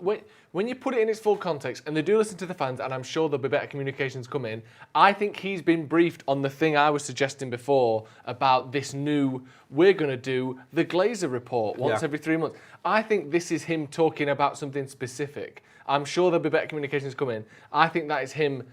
put it in its full context, and they do listen to the fans, and I'm sure there'll be better communications coming. I think he's been briefed on the thing I was suggesting before about this new. We're going to do the Glazer report once every 3 months. I think this is him talking about something specific. I'm sure there'll be better communications coming. I think that is him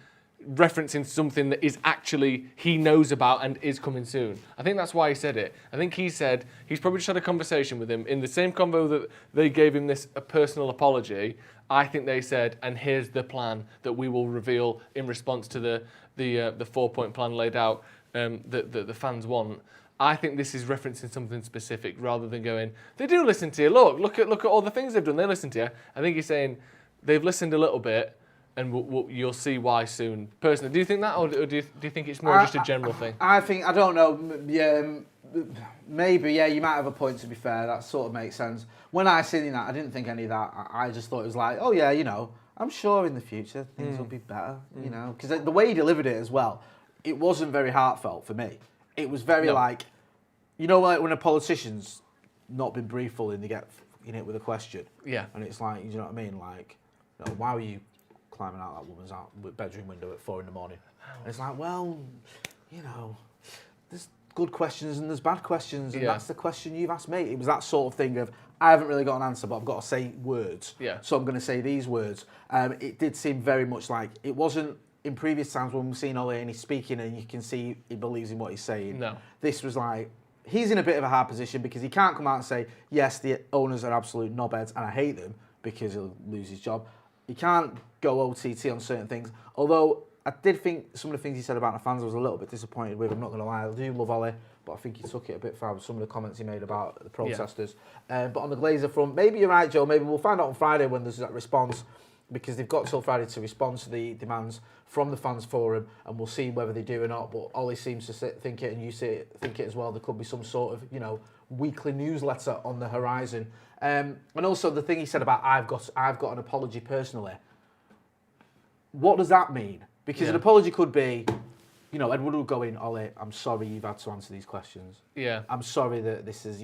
referencing something that is actually he knows about and is coming soon. I think that's why he said it. I think he said he's probably just had a conversation with him in the same convo that they gave him a personal apology. I think they said, and here's the plan that we will reveal in response to the 4-point plan laid out that the fans want. I think this is referencing something specific rather than going, they do listen to you. Look at all the things they've done. They listen to you. I think he's saying they've listened a little bit. And you'll see why soon. Personally, do you think that, or do you think it's more just a general thing? I don't know. Yeah, maybe. Yeah, you might have a point. To be fair, that sort of makes sense. When I seen that, I didn't think any of that. I just thought it was like, oh yeah, I'm sure in the future things will be better. Because the way he delivered it as well, it wasn't very heartfelt for me. It was very like, like when a politician's not been briefed fully and they get hit with a question. Yeah. And it's like, you know what I mean? Like, why were you climbing out that woman's bedroom window at 4 a.m. And it's like, well, there's good questions and there's bad questions, and that's the question you've asked me. It was that sort of thing of, I haven't really got an answer, but I've got to say words. Yeah. So I'm going to say these words. It did seem very much like, it wasn't in previous times when we've seen Ole and he's speaking and you can see he believes in what he's saying. No. This was like, he's in a bit of a hard position because he can't come out and say, yes, the owners are absolute knobheads and I hate them because he'll lose his job. He can't go OTT on certain things. Although I did think some of the things he said about the fans I was a little bit disappointed with. I'm not going to lie. I do love Ole, but I think he took it a bit far with some of the comments he made about the protesters. Yeah. But on the Glazer front, maybe you're right, Joe. Maybe we'll find out on Friday when there's that response, because they've got till Friday to respond to the demands from the fans forum, and we'll see whether they do or not. But Ole seems to think it, and you think it as well. There could be some sort of weekly newsletter on the horizon. And also the thing he said about I've got an apology personally. What does that mean? Because an apology could be, Edward would go in, Ole, I'm sorry you've had to answer these questions. Yeah. I'm sorry that this is,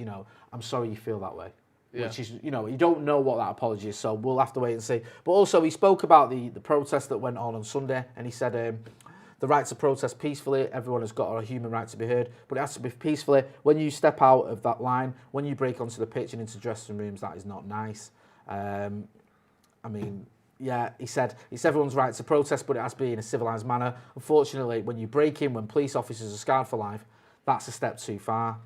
I'm sorry you feel that way. Yeah. Which is, you don't know what that apology is, so we'll have to wait and see. But also he spoke about the protest that went on Sunday, and he said, the right to protest peacefully, everyone has got a human right to be heard, but it has to be peacefully. When you step out of that line, when you break onto the pitch and into dressing rooms, that is not nice. He said it's everyone's right to protest, but it has to be in a civilised manner. Unfortunately, when you break in, when police officers are scarred for life, that's a step too far.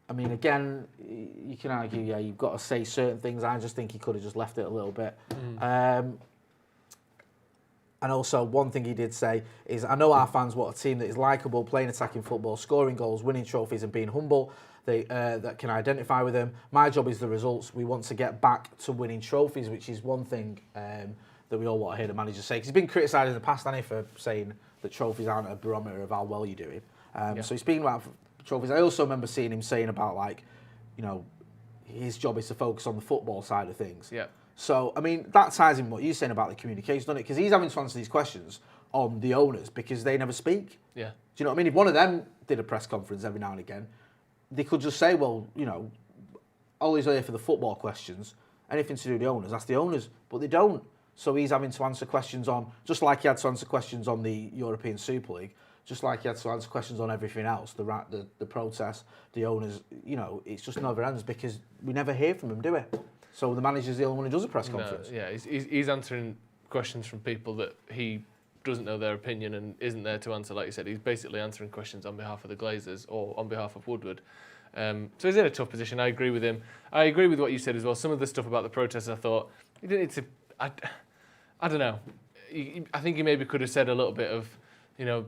I mean, again, you can argue, you've got to say certain things. I just think he could have just left it a little bit. And also, one thing he did say is, I know our fans want a team that is likeable, playing attacking football, scoring goals, winning trophies and being humble. That can identify with them. My job is the results. We want to get back to winning trophies, which is one thing that we all want to hear the manager say. Because he's been criticised in the past, hasn't he, for saying that trophies aren't a barometer of how well you're doing. So he's speaking about trophies. I also remember seeing him saying about, his job is to focus on the football side of things. Yeah. So, I mean, that ties in what you're saying about the communication, doesn't it? Because he's having to answer these questions on the owners because they never speak. Yeah. Do you know what I mean? If one of them did a press conference every now and again, they could just say, well, Ollie's there for the football questions. Anything to do with the owners, that's the owners. But they don't. So he's having to answer questions on, just like he had to answer questions on the European Super League, just like he had to answer questions on everything else, the protests, the owners, it's just never ends because we never hear from them, do we? So the manager's the only one who does a press conference. No, yeah, he's answering questions from people that he doesn't know their opinion and isn't there to answer. Like you said, he's basically answering questions on behalf of the Glazers or on behalf of Woodward. So he's in a tough position. I agree with him. I agree with what you said as well. Some of the stuff about the protests, I thought, he didn't need to... I don't know. I think he maybe could have said a little bit of,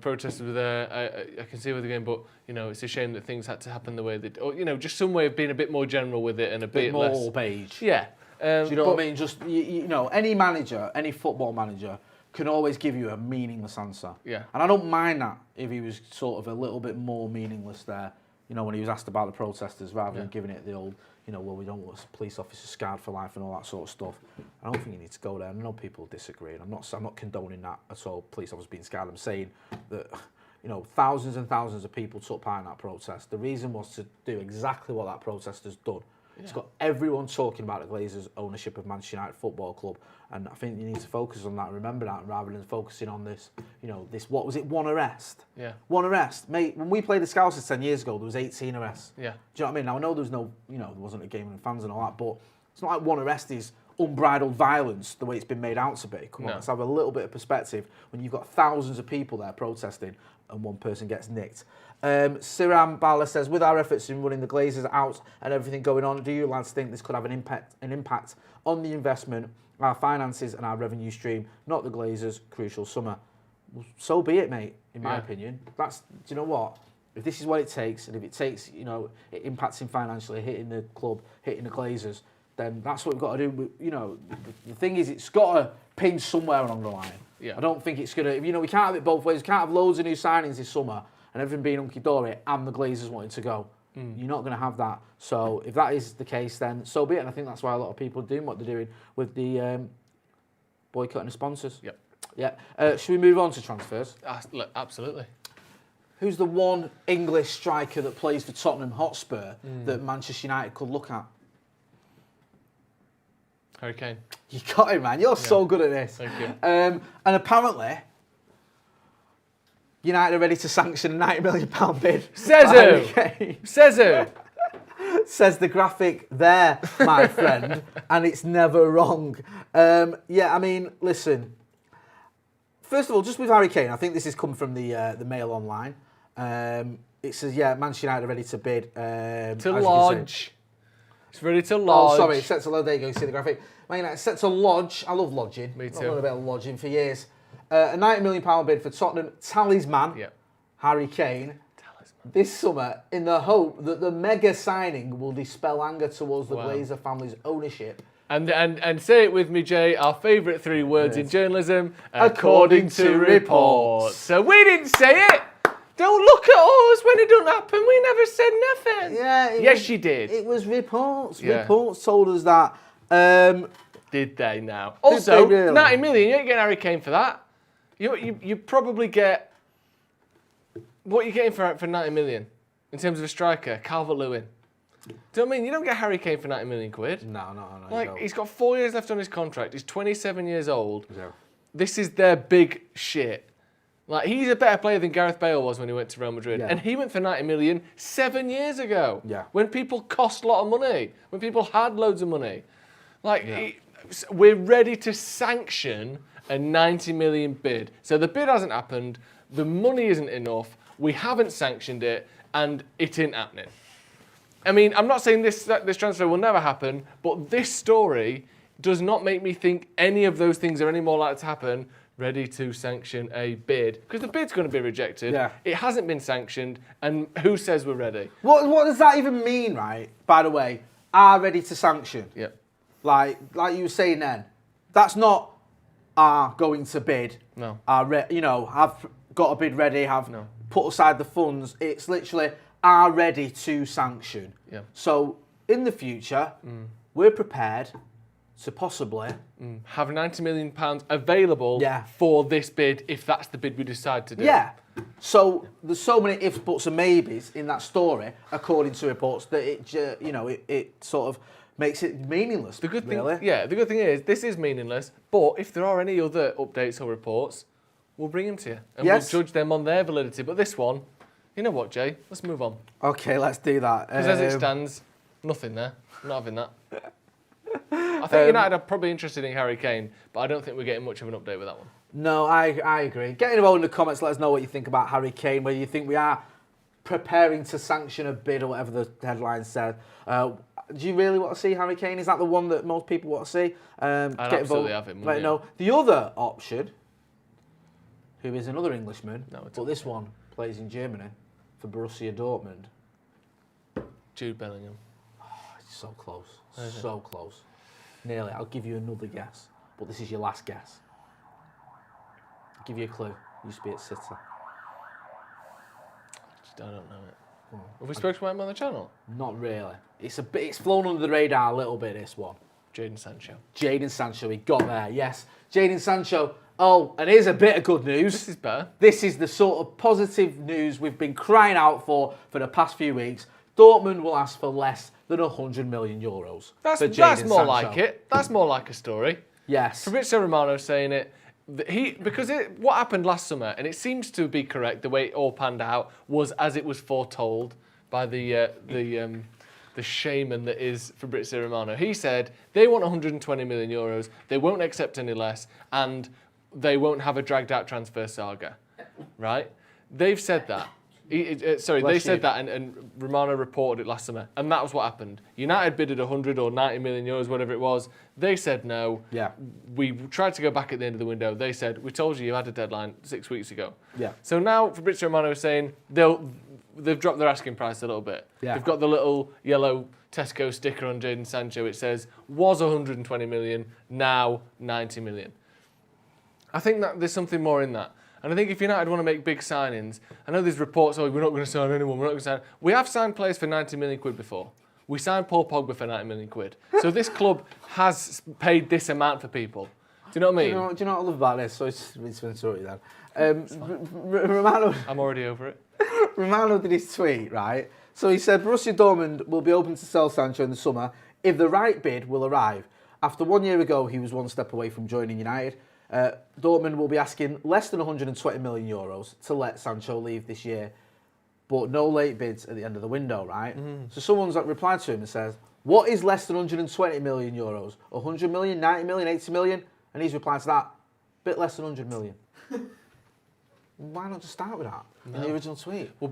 protesters were there, I can see where they're going, but, it's a shame that things had to happen the way they did. Or, just some way of being a bit more general with it and a bit more less... beige. Yeah. Do you know what I mean? Just, you know, any manager, any football manager can always give you a meaningless answer. Yeah. And I don't mind that if he was sort of a little bit more meaningless there, you know, when he was asked about the protesters rather than giving it the old, you know, well, we don't want police officers scarred for life and all that sort of stuff. I don't think you need to go there. I know people disagree, and I'm not condoning that at all, police officers being scarred. I'm saying that, you know, thousands and thousands of people took part in that protest. The reason was to do exactly what that protest has done. Yeah. It's got everyone talking about the Glazers' ownership of Manchester United Football Club, and I think you need to focus on that and remember that rather than focusing on this, you know, this, what was it, one arrest? Yeah. One arrest. Mate, when we played the Scousers 10 years ago, there was 18 arrests. Yeah. Do you know what I mean? Now, I know there was no, you know, there wasn't a game with fans and all that, but it's not like one arrest is unbridled violence the way it's been made out to be. Come on, let's have a little bit of perspective when you've got thousands of people there protesting and one person gets nicked. Siram Bala says, with our efforts in running the Glazers out and everything going on, do you lads think this could have an impact on the investment, our finances and our revenue stream, not the Glazers' crucial summer? Well, so be it, mate, in my opinion. That's, do you know what? If this is what it takes, and if it takes, you know, it impacts him financially, hitting the club, hitting the Glazers, then that's what we've got to do. You know, the thing is, it's got to pinch somewhere along the line. Yeah. I don't think it's going to, you know, we can't have it both ways. We can't have loads of new signings this summer and everything being hunky-dory and the Glazers wanting to go. You're not going to have that. So if that is the case, then so be it. And I think that's why a lot of people are doing what they're doing with the boycotting the sponsors. Yep. Yeah. Should we move on to transfers? Look, absolutely. Who's the one English striker that plays for Tottenham Hotspur that Manchester United could look at? Harry Kane. You got it, man. You're so good at this. Thank you. And apparently, United are ready to sanction a £90 million bid. Says who? Says who? Says the graphic there, my friend, and it's never wrong. Yeah, I mean, listen. First of all, just with Harry Kane, I think this has come from the Mail Online. It says, yeah, Manchester United are ready to bid. To lodge. It's ready to lodge. Oh, sorry, set to lodge. There you go, you see the graphic. Man United set to lodge. I love lodging. Me too. I've done a bit of lodging for years. A £90 million bid for Tottenham talisman, Harry Kane, this summer in the hope that the mega signing will dispel anger towards the Glazer family's ownership. And say it with me, Jay, our favourite three words in journalism, according to reports. So we didn't say it. Don't look at us when it don't happen. We never said nothing. Yeah. Yes, you did. It was reports. Yeah. Reports told us that. Did they now? Also, really? 90 million, you ain't getting Harry Kane for that. You probably get... What are you getting for 90 million in terms of a striker? Calvert-Lewin. Do you know what I mean? You don't get Harry Kane for 90 million quid. No. Like, he's got 4 years left on his contract. He's 27 years old. Yeah. This is their big shit. Like, he's a better player than Gareth Bale was when he went to Real Madrid. Yeah. And he went for 90 million 7 years ago. Yeah. When people cost a lot of money. When people had loads of money. Like, we're ready to sanction a 90 million bid. So the bid hasn't happened. The money isn't enough. We haven't sanctioned it. And it ain't happening. I mean, I'm not saying this transfer will never happen. But this story does not make me think any of those things are any more likely to happen. Ready to sanction a bid. Because the bid's going to be rejected. Yeah. It hasn't been sanctioned. And who says we're ready? What does that even mean, right? By the way, are ready to sanction. Yeah. Like you were saying then, that's not are going to bid. No. Have got a bid ready, have put aside the funds. It's literally are ready to sanction. Yeah. So in the future, we're prepared to possibly have £90 million available for this bid if that's the bid we decide to do. Yeah. So there's so many ifs, buts, and maybes in that story, according to reports, that it sort of makes it meaningless. The good thing, really. the good thing is this is meaningless. But if there are any other updates or reports, we'll bring them to you and we'll judge them on their validity. But this one, you know what, Jay? Let's move on. Okay, let's do that. Because as it stands, nothing there. I'm not having that. I think United are probably interested in Harry Kane, but I don't think we're getting much of an update with that one. No, I agree. Get involved in the comments. Let us know what you think about Harry Kane, whether you think we are preparing to sanction a bid or whatever the headline said. Do you really want to see Harry Kane? Is that the one that most people want to see? I'd absolutely have him. Let know. The other option, who is another Englishman, but this one plays in Germany for Borussia Dortmund. Jude Bellingham. Oh, it's so close. So close. Nearly. I'll give you another guess, but this is your last guess. I'll give you a clue. Used to be at City. I don't know it. Have we spoken about him on the channel? Not really. It's flown under the radar a little bit, this one. Jadon Sancho. Jadon Sancho, he got there, yes. Jadon Sancho. Oh, and here's a bit of good news. This is better. This is the sort of positive news we've been crying out for the past few weeks. Dortmund will ask for less than €100 million. That's more Sancho. like it. That's more like a story. Yes. Fabrizio Romano saying it. What happened last summer, and it seems to be correct, the way it all panned out was as it was foretold by the shaman that is Fabrizio Romano. He said they want €120 million, they won't accept any less, and they won't have a dragged out transfer saga. Right? They've said that. They said that, and Romano reported it last summer, and that was what happened. United bidded 100 or 90 million euros, whatever it was. They said no. Yeah. We tried to go back at the end of the window. They said, we told you had a deadline 6 weeks ago. Yeah. So now Fabrizio Romano is saying they've dropped their asking price a little bit. Yeah. They've got the little yellow Tesco sticker on Jadon Sancho. It says, was 120 million, now 90 million. I think that there's something more in that. And I think if United want to make big signings, I know there's reports, we're not going to sign anyone, we're not going to sign. We have signed players for 90 million quid before. We signed Paul Pogba for 90 million quid. So this club has paid this amount for people. Do you know what I mean? Do you know what I love about this? So it's been sorted then. Romano. I'm already over it. Romano did his tweet, right? So he said, Borussia Dortmund will be open to sell Sancho in the summer if the right bid will arrive. After 1 year ago, he was one step away from joining United. Dortmund will be asking less than €120 million to let Sancho leave this year, but no late bids at the end of the window, right? So someone's replied to him and says, what is less than €120 million? 100 million, 90 million, 80 million? And he's replied to that, bit less than 100 million. Why not just start with that in the original tweet? Well,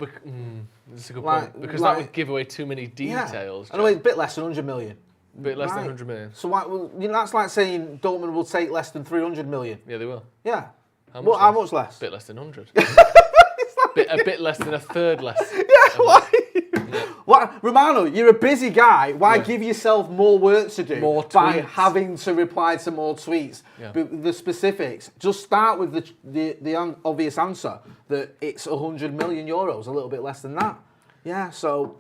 that's a good point. Because that would give away too many details. Yeah. Anyway, a bit less than 100 million. Bit less than 100 million. So why? Well, that's like saying Dortmund will take less than 300 million. Yeah, they will. Yeah. How much less? A bit less than 100. A bit less than a third less. Yeah, why? Yeah. Why? Romano, you're a busy guy. Why give yourself more work to do by having to reply to more tweets? Yeah. The specifics. Just start with the obvious answer that it's 100 million euros, a little bit less than that. Yeah, so...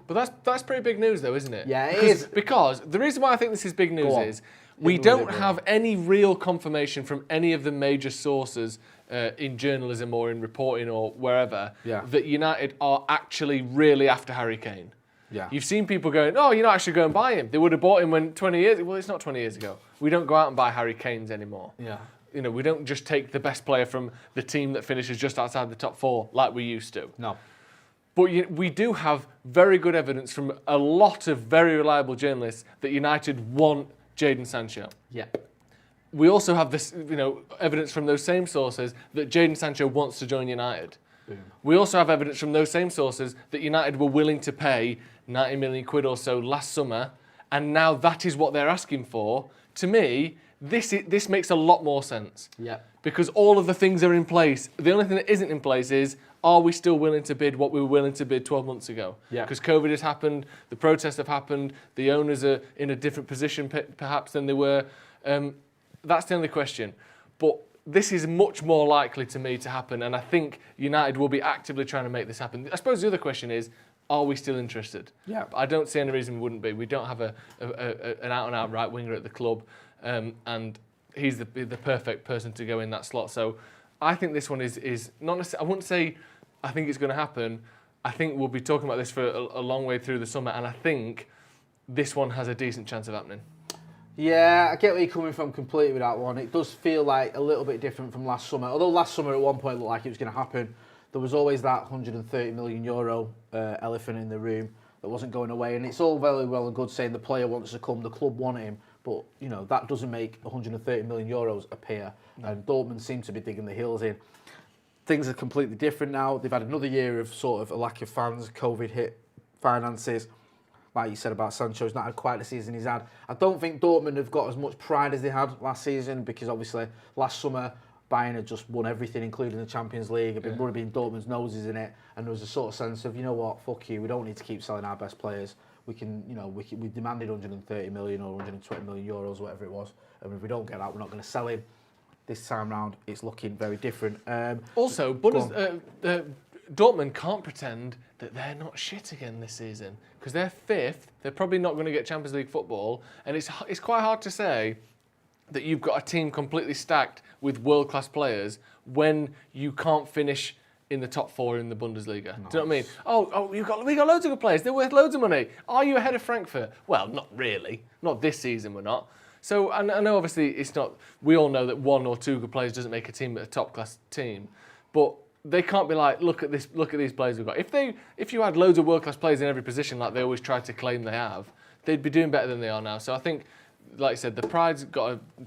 But that's pretty big news, though, isn't it? Yeah, it is. Because the reason why I think this is big news is we don't have any real confirmation from any of the major sources in journalism or in reporting or wherever that United are actually really after Harry Kane. Yeah. You've seen people going, oh, you're not actually going to buy him. They would have bought him when 20 years... Well, it's not 20 years ago. We don't go out and buy Harry Kanes anymore. Yeah. You know, we don't just take the best player from the team that finishes just outside the top four like we used to. No. But we do have very good evidence from a lot of very reliable journalists that United want Jadon Sancho. Yeah. We also have this, evidence from those same sources that Jadon Sancho wants to join United. Boom. We also have evidence from those same sources that United were willing to pay 90 million quid or so last summer, and now that is what they're asking for. To me, this makes a lot more sense. Yeah. Because all of the things are in place. The only thing that isn't in place is, are we still willing to bid what we were willing to bid 12 months ago? Yeah. Because COVID has happened, the protests have happened, the owners are in a different position perhaps than they were. That's the only question. But this is much more likely to me to happen, and I think United will be actively trying to make this happen. I suppose the other question is, are we still interested? Yeah. I don't see any reason we wouldn't be. We don't have an out-and-out right winger at the club, and he's the perfect person to go in that slot. So I think this one is not necessarily, I wouldn't say I think it's going to happen. I think we'll be talking about this for a long way through the summer, and I think this one has a decent chance of happening. Yeah, I get where you're coming from completely with that one. It does feel like a little bit different from last summer. Although last summer at one point looked like it was going to happen, there was always that 130 million euro elephant in the room that wasn't going away. And it's all very well and good saying the player wants to come, the club want him, but that doesn't make 130 million euros appear. No. And Dortmund seem to be digging the heels in. Things are completely different now. They've had another year of sort of a lack of fans, COVID hit finances. Like you said about Sancho, he's not had quite the season he's had. I don't think Dortmund have got as much pride as they had last season, because obviously last summer Bayern had just won everything, including the Champions League. Had been rubbing Dortmund's noses in it, and there was a sort of sense of, you know what, fuck you, we don't need to keep selling our best players. we demanded 130 million or 120 million euros, whatever it was, and if we don't get that, we're not going to sell him. This time round, it's looking very different. Also, Dortmund can't pretend that they're not shit again this season because they're 5th. They're probably not going to get Champions League football, and it's quite hard to say that you've got a team completely stacked with world-class players when you can't finish in the top 4 in the Bundesliga. Nice. Do you know what I mean? Oh, we got loads of good players. They're worth loads of money. Are you ahead of Frankfurt? Well, not really. Not this season, we're not. So I know obviously it's not. We all know that 1 or 2 good players doesn't make a team a top-class team, but they can't be like, look at these players we've got. If you had loads of world-class players in every position like they always try to claim they have, they'd be doing better than they are now. So I think, like I said, the pride's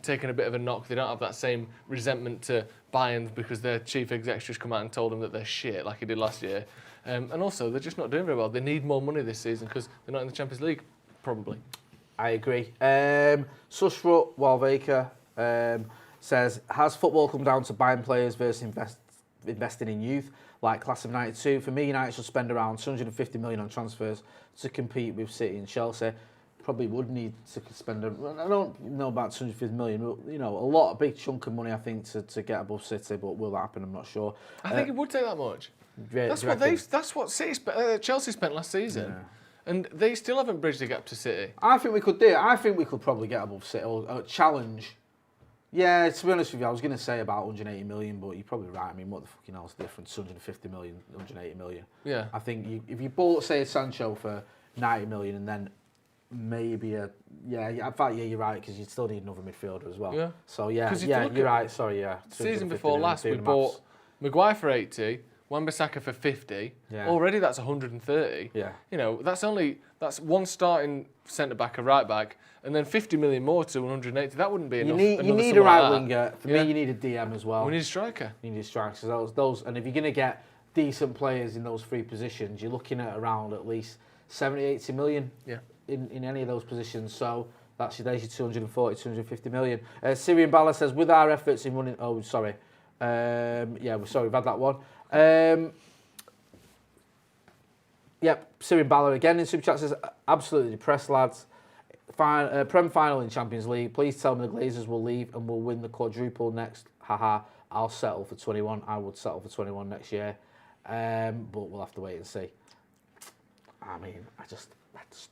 taken a bit of a knock. They don't have that same resentment to Bayern because their chief exec just come out and told them that they're shit like he did last year. And also, they're just not doing very well. They need more money this season because they're not in the Champions League, probably. I agree. Sushrut Walvaker says, has football come down to buying players versus investing in youth, like class of 92? For me, United should spend around 250 million on transfers to compete with City and Chelsea. Probably would need to spend, I don't know about 250 million, but a big chunk of money, I think, to get above City, but will that happen? I'm not sure. I think it would take that much. That's what Chelsea spent last season. Yeah. And they still haven't bridged the gap to City. I think we could do it. I think we could probably get above City or challenge. Yeah, to be honest with you, I was going to say about 180 million, but you're probably right. I mean, what the fucking hell's the difference? 250 million, 180 million. Yeah. I think if you bought, say, a Sancho for 90 million and then maybe in fact, you're right, because you'd still need another midfielder as well. Yeah. So, you're right. Sorry, yeah. Season before last, we bought Maguire for 80, Wan-Bissaka for 50. Yeah. Already that's 130. Yeah. That's one starting centre-back, a right-back, and then 50 million more to 180. That wouldn't be enough. You need a right winger. For me, you need a DM as well. We need a striker. You need a striker. So those, and if you're going to get decent players in those 3 positions, you're looking at around at least 70, 80 million in any of those positions. So there's your 240, 250 million. Syrian Bala says, with our efforts in running... Oh, sorry. We've had that one. Syrian Bala again in Super Chat says, absolutely depressed, lads. Prem final in Champions League. Please tell me the Glazers will leave and will win the quadruple next. Haha, I'll settle for 21. I would settle for 21 next year. But we'll have to wait and see. I mean, I just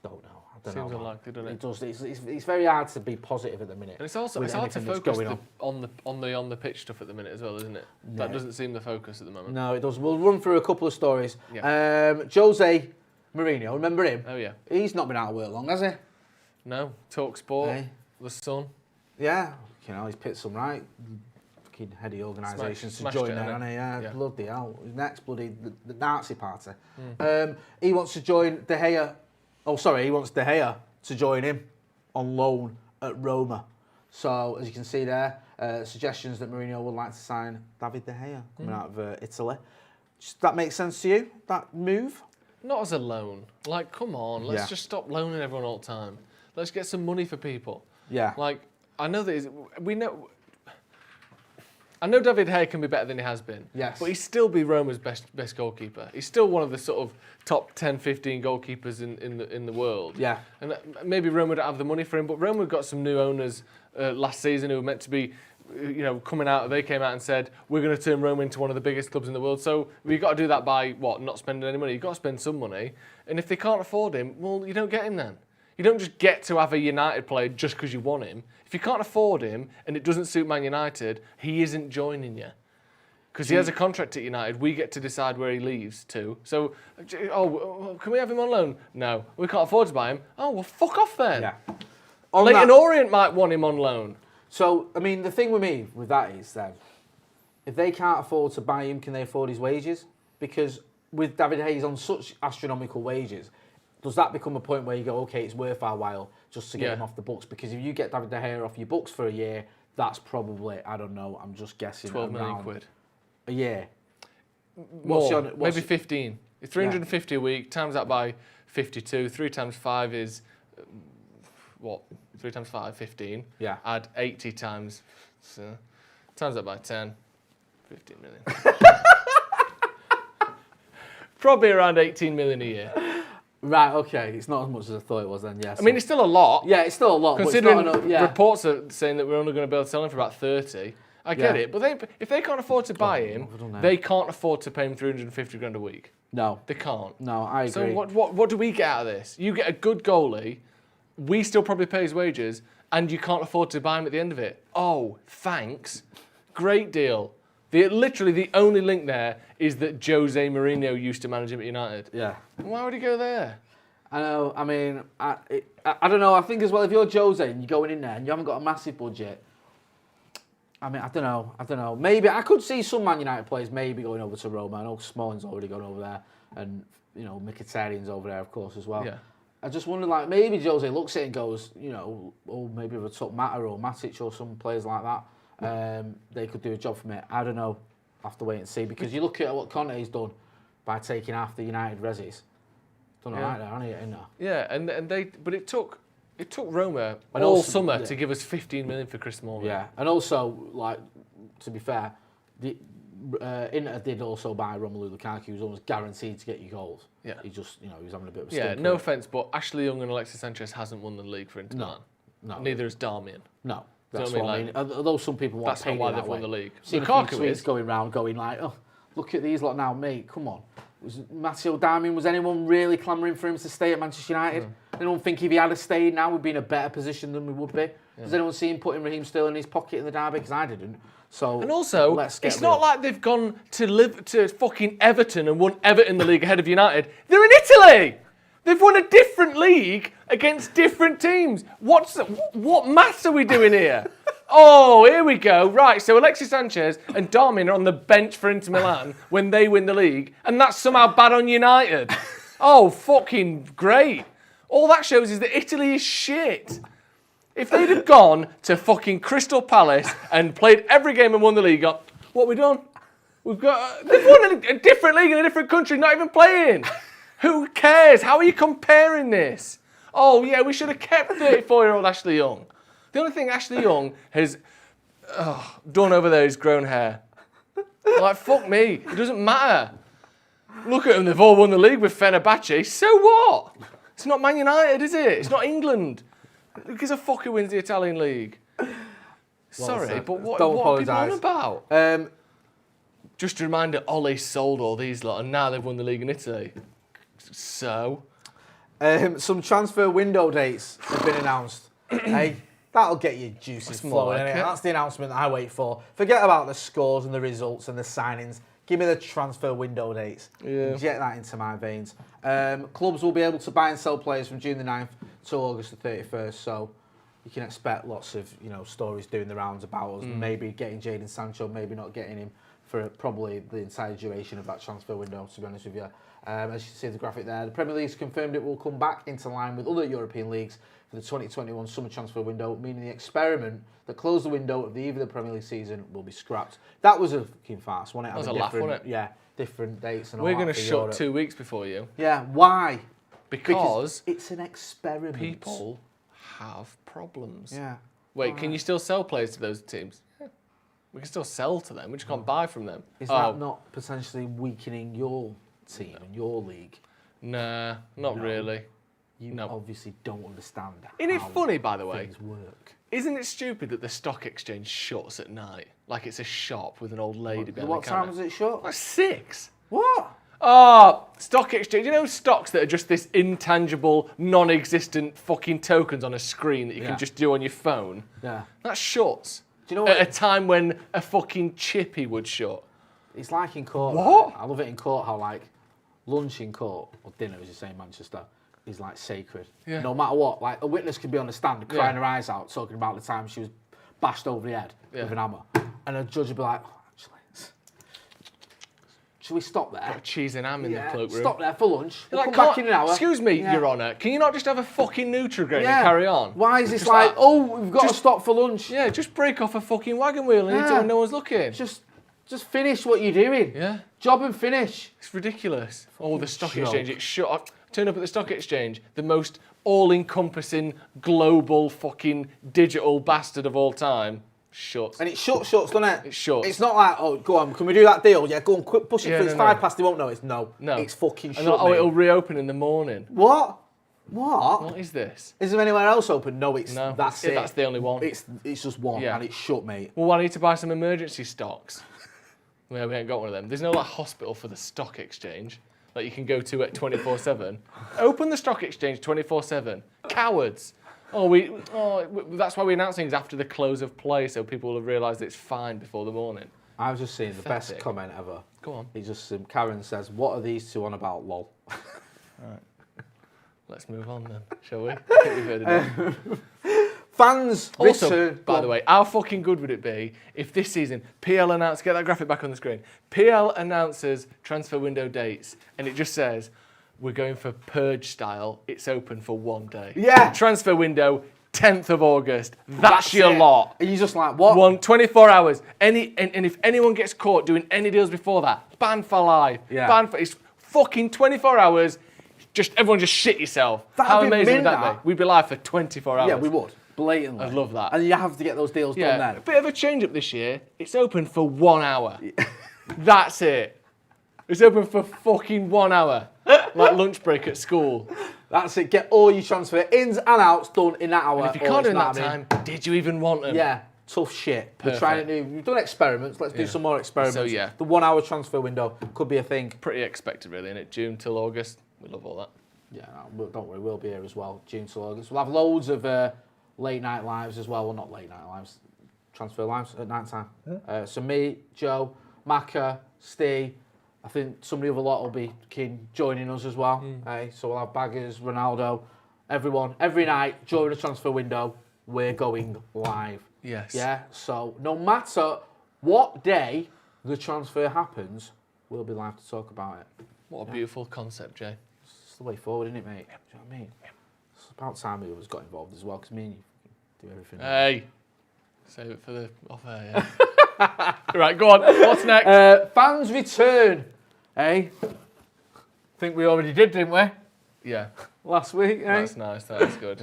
don't know. I don't know. Seems unlikely, doesn't it? It does. It's very hard to be positive at the minute. And it's hard to focus on the pitch stuff at the minute as well, isn't it? Yeah. That doesn't seem the focus at the moment. No, it does. We'll run through a couple of stories. Yeah. Jose Mourinho, remember him? Oh yeah. He's not been out of work long, has he? No. Talk Sport. The Sun. Yeah. He's picked some right fucking heady organisations to join there, hasn't he? Yeah. Bloody hell. Next, bloody the Nazi party. He wants to join De Gea. He wants De Gea to join him on loan at Roma. So, as you can see there, suggestions that Mourinho would like to sign David De Gea coming out of Italy. Does that make sense to you, that move? Not as a loan. Like, come on, let's just stop loaning everyone all the time. Let's get some money for people. Yeah. Like, I know David De Gea can be better than he has been. Yes. But he's still be Roma's best goalkeeper. He's still one of the sort of top 10, 15 goalkeepers in the world. Yeah. And maybe Roma don't have the money for him, but Roma got some new owners last season who were meant to be, coming out. They came out and said, we're going to turn Roma into one of the biggest clubs in the world. So we've got to do that by, not spending any money. You've got to spend some money. And if they can't afford him, well, you don't get him then. You don't just get to have a United player just because you want him. If you can't afford him and it doesn't suit Man United, he isn't joining you. Because he has a contract at United, we get to decide where he leaves to. So, can we have him on loan? No. We can't afford to buy him. Oh, well, fuck off then. Yeah. Leighton Orient might want him on loan. So, I mean, the thing with me with that is then, if they can't afford to buy him, can they afford his wages? Because with David Hayes on such astronomical wages, does that become a point where you go, okay, it's worth our while just to get him off the books? Because if you get David De Gea off your books for a year, that's probably, I don't know, I'm just guessing. 12 million quid. A year. Maybe 15. 350 a week, times that by 52. 3 times 5 is, 3 times 5, 15. Yeah. Add 80 times, times that by 10, 15 million. Probably around 18 million a year. Right, okay. It's not as much as I thought it was then, yes. I mean, it's still a lot. Yeah, it's still a lot, considering but it's not enough, reports are saying that we're only going to be able to sell him for about 30. I get it, but if they can't afford to buy him, they can't afford to pay him 350 grand a week. No. They can't. No, I agree. So what do we get out of this? You get a good goalie, we still probably pay his wages, and you can't afford to buy him at the end of it. Oh, thanks. Great deal. Literally the only link there is that Jose Mourinho used to manage him at United. Yeah. Why would he go there? I know. I mean, I don't know. I think as well, if you're Jose and you're going in there and you haven't got a massive budget, I mean, I don't know. Maybe I could see some Man United players maybe going over to Roma. I know Smalling's already gone over there, and Mkhitaryan's over there, of course, as well. Yeah. I just wonder, like, maybe Jose looks at it and goes, maybe if I took Mata or Matic or some players like that, they could do a job for me. I don't know. I'll have to wait and see, because you look at what Conte's done by taking after United resis. Done all right there, hasn't he? In there. Yeah, but it took Roma all summer to give us 15 million for Chris Smalling. Yeah, and also, like, to be fair, Inter did also buy Romelu Lukaku, who's almost guaranteed to get you goals. Yeah. He just, he was having a bit of a Yeah, no offence, but Ashley Young and Alexis Sanchez hasn't won the league for Inter Milan. No. Neither has Darmian. No. That's what I mean. Although some people want to paint it that way. That's not why they've won the league. Seen a few tweets going round going like, oh, look at these lot now, mate, come on. Matteo Darmian, was anyone really clamouring for him to stay at Manchester United? Anyone think if he had stayed now, we'd be in a better position than we would be? Does anyone see him putting Raheem Sterling in his pocket in the derby? Because I didn't. So, and also, it's not like they've gone to fucking Everton and won Everton the league ahead of United. They're in Italy! They've won a different league against different teams. What maths are we doing here? Oh, here we go. Right, so Alexis Sanchez and Darmian are on the bench for Inter Milan when they win the league, and that's somehow bad on United. Oh, fucking great. All that shows is that Italy is shit. If they'd have gone to fucking Crystal Palace and played every game and won the league, what have we done? They've won a different league in a different country, not even playing. Who cares? How are you comparing this? Oh, yeah, we should have kept 34-year-old Ashley Young. The only thing Ashley Young has done over there is grown hair. Like, fuck me. It doesn't matter. Look at them. They've all won the league with Fenerbahce. So what? It's not Man United, is it? It's not England. Who gives a fuck who wins the Italian league? Sorry, but what are people on about? Just a reminder, Ole sold all these lot, and now they've won the league in Italy. So? Some transfer window dates have been announced. Hey, that'll get your juices flowing. Like that's the announcement that I wait for. Forget about the scores and the results and the signings. Give me the transfer window dates. Yeah. Inject that into my veins. Clubs will be able to buy and sell players from June the 9th to August the 31st. So you can expect lots of stories doing the rounds about us. Maybe getting Jadon Sancho, maybe not getting him for probably the entire duration of that transfer window, to be honest with you. As you can see in the graphic there, the Premier League's confirmed it will come back into line with other European leagues for the 2021 summer transfer window, meaning the experiment that closed the window of the eve of the Premier League season will be scrapped. That was a fucking farce, wasn't it? That was a laugh, wasn't it? Yeah, different dates and all We're that. We're going to shut 2 weeks before you. Yeah, why? Because it's an experiment. People have problems. Yeah. Wait, can you still sell players to those teams? Yeah. We can still sell to them. We just can't buy from them. Is that not potentially weakening your team and your league? Nah, not really. You obviously don't understand Isn't it funny, by the way? Things work. Isn't it stupid that the stock exchange shuts at night? Like it's a shop with an old lady behind the counter. What time was it shut? Like 6. What? Oh, stock exchange. You know stocks that are just this intangible, non-existent fucking tokens on a screen that you can just do on your phone? Yeah. That shuts. Do you know what? At a time when a fucking chippy would shut. It's like in court. What? I love it in court how like lunch in court, or dinner as you say in Manchester, is like sacred. Yeah. No matter what, like a witness could be on the stand crying her eyes out, talking about the time she was bashed over the head with an hammer, and a judge would be like, "Oh, actually, should we stop there? Got cheese and ham in the cloakroom. Stop there for lunch. We'll come back in an hour. Excuse me, Your Honour, can you not just have a fucking Nutrigrain and carry on? Why is this like, we've got to stop for lunch? Yeah, just break off a fucking wagon wheel and eat it when no one's looking. Just finish what you're doing. Yeah. Job and finish. It's ridiculous. The stock exchange, it's shut. Turn up at the stock exchange, the most all-encompassing, global fucking digital bastard of all time. Shuts. And it shuts, doesn't it? It shuts. It's not like, oh, go on, can we do that deal? Yeah, go on, quick, push it through. It's 5 past, they won't know. It's no. It's fucking shut, like, it'll reopen in the morning. What? What is this? Is there anywhere else open? No, that's it. That's the only one. It's just one, and it's shut, mate. Well, I need to buy some emergency stocks. Well, we ain't got one of them. There's no like hospital for the stock exchange that you can go to at 24/7. Open the stock exchange 24/7. Cowards. That's why we announce things after the close of play, so people will realise it's fine before the morning. I was just seeing the best comment ever. Go on. He just Karen says, "What are these two on about, lol?" Right. Let's move on then, shall we? I think we've heard enough. Fans also, return. by the way, how fucking good would it be if this season PL announced, get that graphic back on the screen, PL announces transfer window dates and it just says, we're going for purge style, it's open for 1 day. Yeah. Transfer window, 10th of August. That's your lot. Are you just like, what? 24 hours. And if anyone gets caught doing any deals before that, ban for life. Yeah. It's fucking 24 hours. Everyone just shit yourself. How amazing would that be? We'd be live for 24 hours. Yeah, we would. Blatantly. I'd love that. And you have to get those deals done then. A bit of a change up this year. It's open for 1 hour. That's it. It's open for fucking 1 hour. Like lunch break at school. That's it. Get all your transfer ins and outs done in that hour. And if you can't do it in that time, did you even want them? Yeah. Tough shit. We've done experiments. Let's do some more experiments. So yeah. The 1 hour transfer window could be a thing. Pretty expected really, isn't it? June till August. We love all that. Yeah, don't worry, we'll be here as well, June till August. We'll have loads of late night lives as well. Well, not late night lives, transfer lives at night time. Yeah. So me, Joe, Macca, Steve, I think some of the other lot will be joining us as well. So we'll have Baggers, Ronaldo, everyone. Every night during the transfer window, we're going live. Yes. Yeah, so no matter what day the transfer happens, we'll be live to talk about it. What a beautiful concept, Jay. The way forward, isn't it, mate? Do you know what I mean? It's about time we always got involved as well, because me and you do everything. Hey, save it for the off air, yeah. Right, go on. What's next? Fans return. Hey, think we already did, didn't we? Yeah. Last week. That's nice. That's good.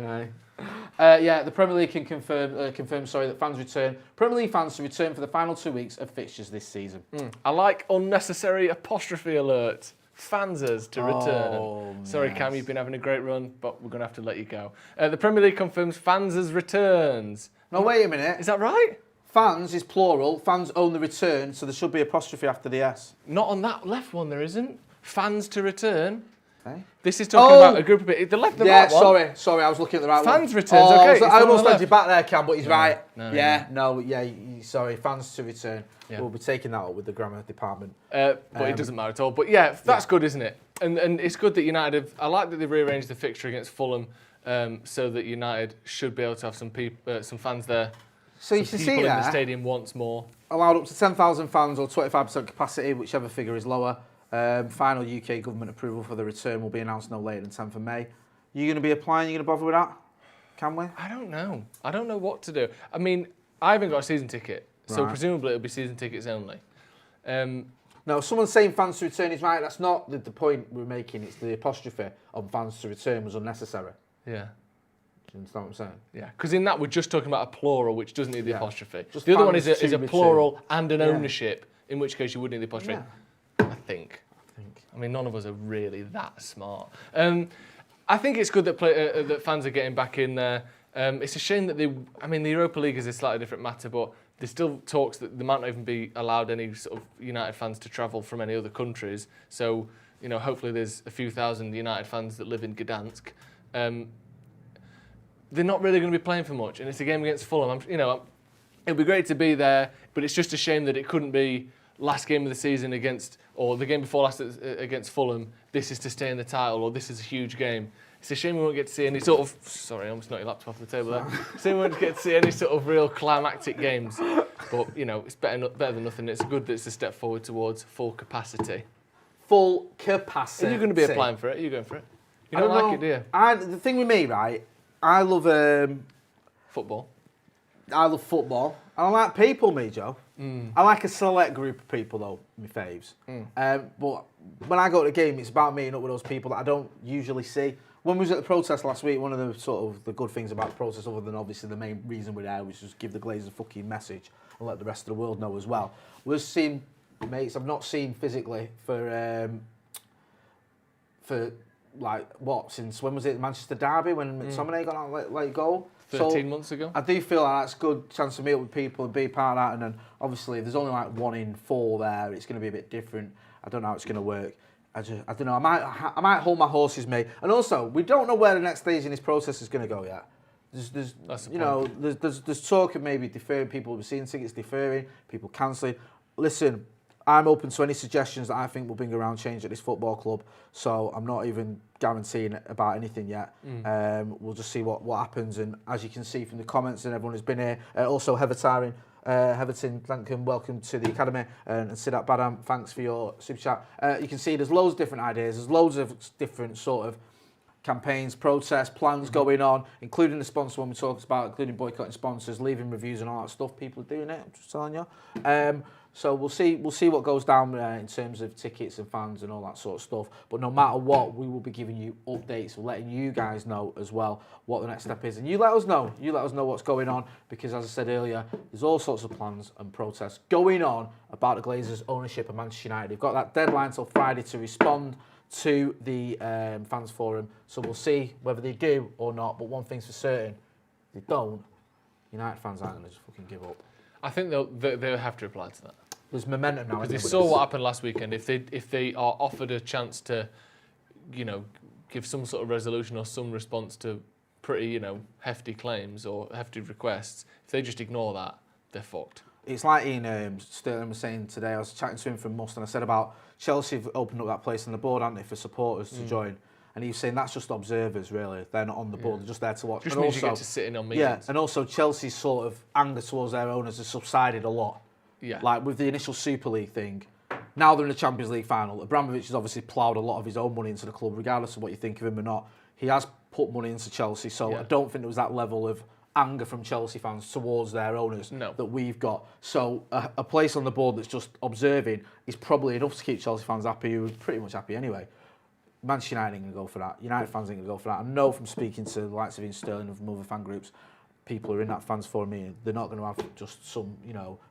Yeah, the Premier League can confirm that fans return. Premier League fans to return for the final 2 weeks of fixtures this season. I like unnecessary apostrophe alert. Fansers to return. Sorry, Cam, you've been having a great run, but we're going to have to let you go. The Premier League confirms fansers returns. No, wait a minute. Is that right? Fans is plural. Fans own the return, so there should be apostrophe after the S. Not on that left one, there isn't. Fans to return. Okay. This is talking about a group of people. The left, the right one. Sorry, I was looking at the right one. Fans returns, okay. I almost had you back there, Cam, but he's right. No. Sorry, fans to return. Yeah. We'll be taking that up with the grammar department. But it doesn't matter at all. But yeah, that's good, isn't it? And it's good that United have... I like that they've rearranged the fixture against Fulham so that United should be able to have some fans there. So you can see people in the stadium once more. Allowed up to 10,000 fans or 25% capacity, whichever figure is lower. Final UK government approval for the return will be announced no later than 10th of May. You going to be applying? You going to bother with that? Can we? I don't know. I don't know what to do. I mean, I haven't got a season ticket, so presumably it'll be season tickets only. No, someone's saying fans to return is right. That's not the point we're making. It's the apostrophe on fans to return was unnecessary. Yeah. Do you understand what I'm saying? Yeah, because in that we're just talking about a plural, which doesn't need the apostrophe. Just the other one is a plural and an ownership, in which case you would need the apostrophe. Yeah. I think. I mean, none of us are really that smart. I think it's good that that fans are getting back in there. It's a shame that the Europa League is a slightly different matter, but there's still talks that there might not even be allowed any sort of United fans to travel from any other countries. So, hopefully there's a few thousand United fans that live in Gdansk. They're not really going to be playing for much, and it's a game against Fulham. It'd be great to be there, but it's just a shame that it couldn't be last game of the season or the game before last against Fulham. This is to stay in the title, or this is a huge game. It's a shame we won't get to see any sort of... Sorry, I almost knocked your laptop off the table there. It's a shame we won't get to see any sort of real climactic games. But, it's better than nothing. It's good that it's a step forward towards full capacity. Full capacity. Are you going to be applying for it? Are you going for it? You don't like it, do you? The thing with me, right, I love... football. I love football. And I like people, me, Joe. I like a select group of people, though, my faves. But when I go to the game, it's about meeting up with those people that I don't usually see. When we was at the protest last week, one of the sort of the good things about the protest, other than obviously the main reason we're there, was just give the Glazers a fucking message and let the rest of the world know as well. We've seen mates I've not seen physically for like what, since when was it, Manchester Derby, when McTominay got that late goal? 13 months ago. I do feel like that's a good chance to meet up with people and be part of that, and then obviously if there's only like 1 in 4 there, it's going to be a bit different. I don't know how it's going to work. I don't know. I might hold my horses, mate. And also, we don't know where the next stage in this process is going to go yet. There's talk of maybe deferring people. We've seen tickets deferring, people cancelling. Listen, I'm open to any suggestions that I think will bring around change at this football club. So I'm not even guaranteeing about anything yet. We'll just see what happens. And as you can see from the comments and everyone who's been here, also Heverton, thank you, welcome to the academy, and Sidat Badam, thanks for your super chat. You can see there's loads of different ideas, there's loads of different sort of campaigns, protests, plans going on, including the sponsor one we talked about, including boycotting sponsors, leaving reviews and all that stuff. People are doing it, I'm just telling you. So we'll see what goes down in terms of tickets and fans and all that sort of stuff. But no matter what, we will be giving you updates, letting you guys know as well what the next step is. And you let us know. You let us know what's going on, because as I said earlier, there's all sorts of plans and protests going on about the Glazers' ownership of Manchester United. They've got that deadline till Friday to respond to the fans forum. So we'll see whether they do or not. But one thing's for certain, if they don't, United fans aren't going to just fucking give up. I think they'll have to reply to that. There's momentum now. Because they saw what happened last weekend. If they are offered a chance to, give some sort of resolution or some response to pretty, hefty claims or hefty requests, if they just ignore that, they're fucked. It's like Ian Sterling was saying today. I was chatting to him from Must, and I said about Chelsea have opened up that place on the board, haven't they, for supporters to join. And he was saying that's just observers, really. They're not on the board, they're just there to watch. Just means you get to sit in on meetings. Yeah, and also Chelsea's sort of anger towards their owners has subsided a lot. Yeah. Like with the initial Super League thing, now they're in the Champions League final. Abramovich has obviously ploughed a lot of his own money into the club, regardless of what you think of him or not. He has put money into Chelsea, so I don't think there was that level of anger from Chelsea fans towards their owners that we've got. So a place on the board that's just observing is probably enough to keep Chelsea fans happy, who are pretty much happy anyway. Manchester United ain't going to go for that. United fans ain't going to go for that. I know from speaking to the likes of Ian Sterling and from other fan groups, people who are in that fans forum meeting, they're not going to have just some,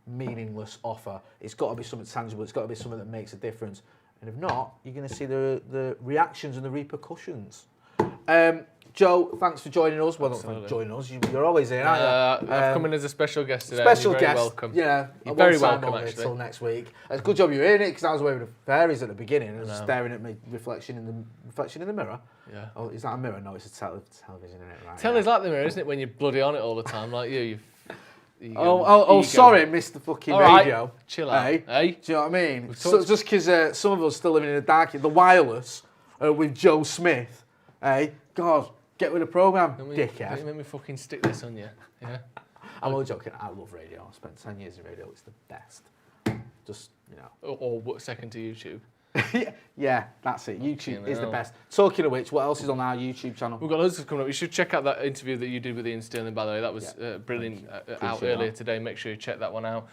meaningless offer. It's got to be something tangible. It's got to be something that makes a difference. And if not, you're going to see the reactions and the repercussions. Joe, thanks for joining us. Well, not joining us. You're always here, aren't you? I've come in as a special guest today. Special you're guest. Very welcome. Yeah, you're very welcome. Actually, until next week. It's a good job you're in it, because I was away with the fairies at the beginning and staring at my reflection in the mirror. Yeah. Oh, is that a mirror? No, it's a television in it, right? Television's like the mirror, isn't it? When you're bloody on it all the time, like you. Sorry, Mr. Fucking Radio. Chill out. Hey? Do you know what I mean? Just because some of us still living in the dark, the wireless with Joe Smith. Hey, God, get with the programme, dickhead. Don't make me fucking stick this on you. Yeah. I'm only joking. I love radio. I spent 10 years in radio. It's the best. Just, Or second to YouTube. Yeah, that's it. YouTube is the best. Talking of which, what else is on our YouTube channel? We've got loads of coming up. You should check out that interview that you did with Ian Sterling, by the way. That was brilliant. Out earlier today. Make sure you check that one out.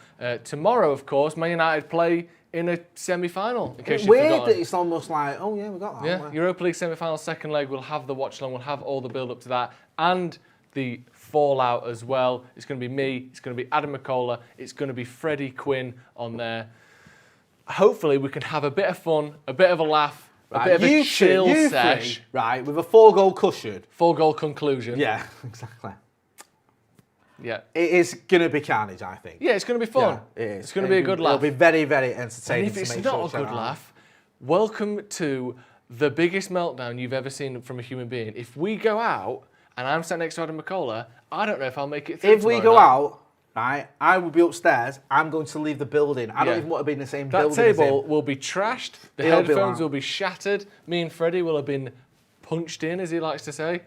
Tomorrow, of course, Man United play in a semi-final. In case you've forgotten. Weird that it's almost like, we got that. Yeah, Europa League semi-final, second leg. We'll have the watch-along. We'll have all the build-up to that. And the fallout as well. It's going to be me. It's going to be Adam McCullough. It's going to be Freddie Quinn on there. Hopefully we can have a bit of fun, a bit of a laugh, a bit of a chill sesh. Right, with a 4-goal cushion. 4-goal conclusion. Yeah, exactly. Yeah. It is going to be carnage, I think. Yeah, it's going to be fun. Yeah, it is. It's going to be a good laugh. It'll be very, very entertaining. And if it's not a good laugh, welcome to the biggest meltdown you've ever seen from a human being. If we go out and I'm sat next to Adam McCullough, I don't know if I'll make it through. If we go out, right, I will be upstairs. I'm going to leave the building. I don't even want to be in the same building. That table will be trashed. The headphones will be shattered. Me and Freddie will have been punched in, as he likes to say.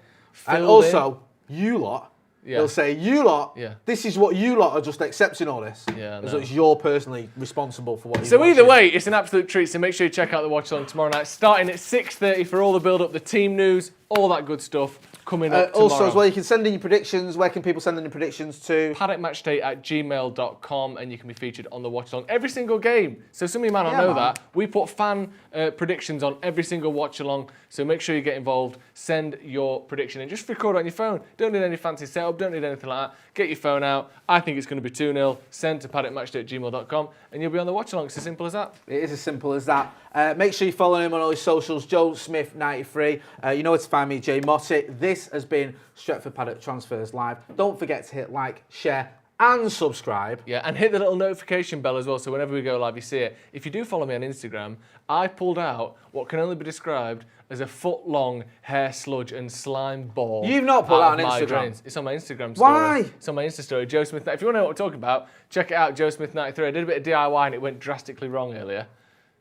And also, you lot. They'll say, you lot, this is what you lot are just accepting all this. Yeah, so it's you're personally responsible for what you're So either way, it's an absolute treat. So make sure you check out the watch on tomorrow night, starting at 6:30 for all the build-up, the team news, all that good stuff. coming up tomorrow. Also, as well, you can send in your predictions. Where can people send in your predictions to? paddockmatchday@gmail.com, and you can be featured on the watch-along every single game. So some of you might not know that. We put fan predictions on every single watch-along, so make sure you get involved. Send your prediction and just record on your phone. Don't need any fancy setup, don't need anything like that. Get your phone out. I think it's going to be 2-0. Send to paddockmatchday@gmail.com, and you'll be on the watch-along. It's as simple as that. It is as simple as that. Make sure you follow him on all his socials, Joe Smith 93. You know where to find me, Jay Motti. This has been Stretford Paddock Transfers Live. Don't forget to hit like, share, and subscribe. Yeah, and hit the little notification bell as well, so whenever we go live, you see it. If you do follow me on Instagram, I pulled out what can only be described as a foot-long hair sludge and slime ball. You've not put that on Instagram? Drains. It's on my Instagram story. Why? It's on my Insta story, Joe Smith. If you want to know what we're talking about, check it out, Joe Smith 93. I did a bit of DIY and it went drastically wrong earlier.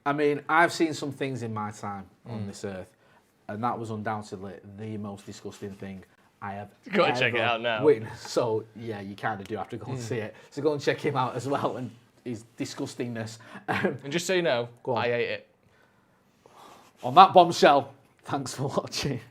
I mean, I've seen some things in my time on this earth, and that was undoubtedly the most disgusting thing I have You've got to check it out now. witnessed. So, yeah, you kind of do have to go and see it. So go and check him out as well, and his disgustingness. And just so you know, I ate it. On that bombshell, thanks for watching.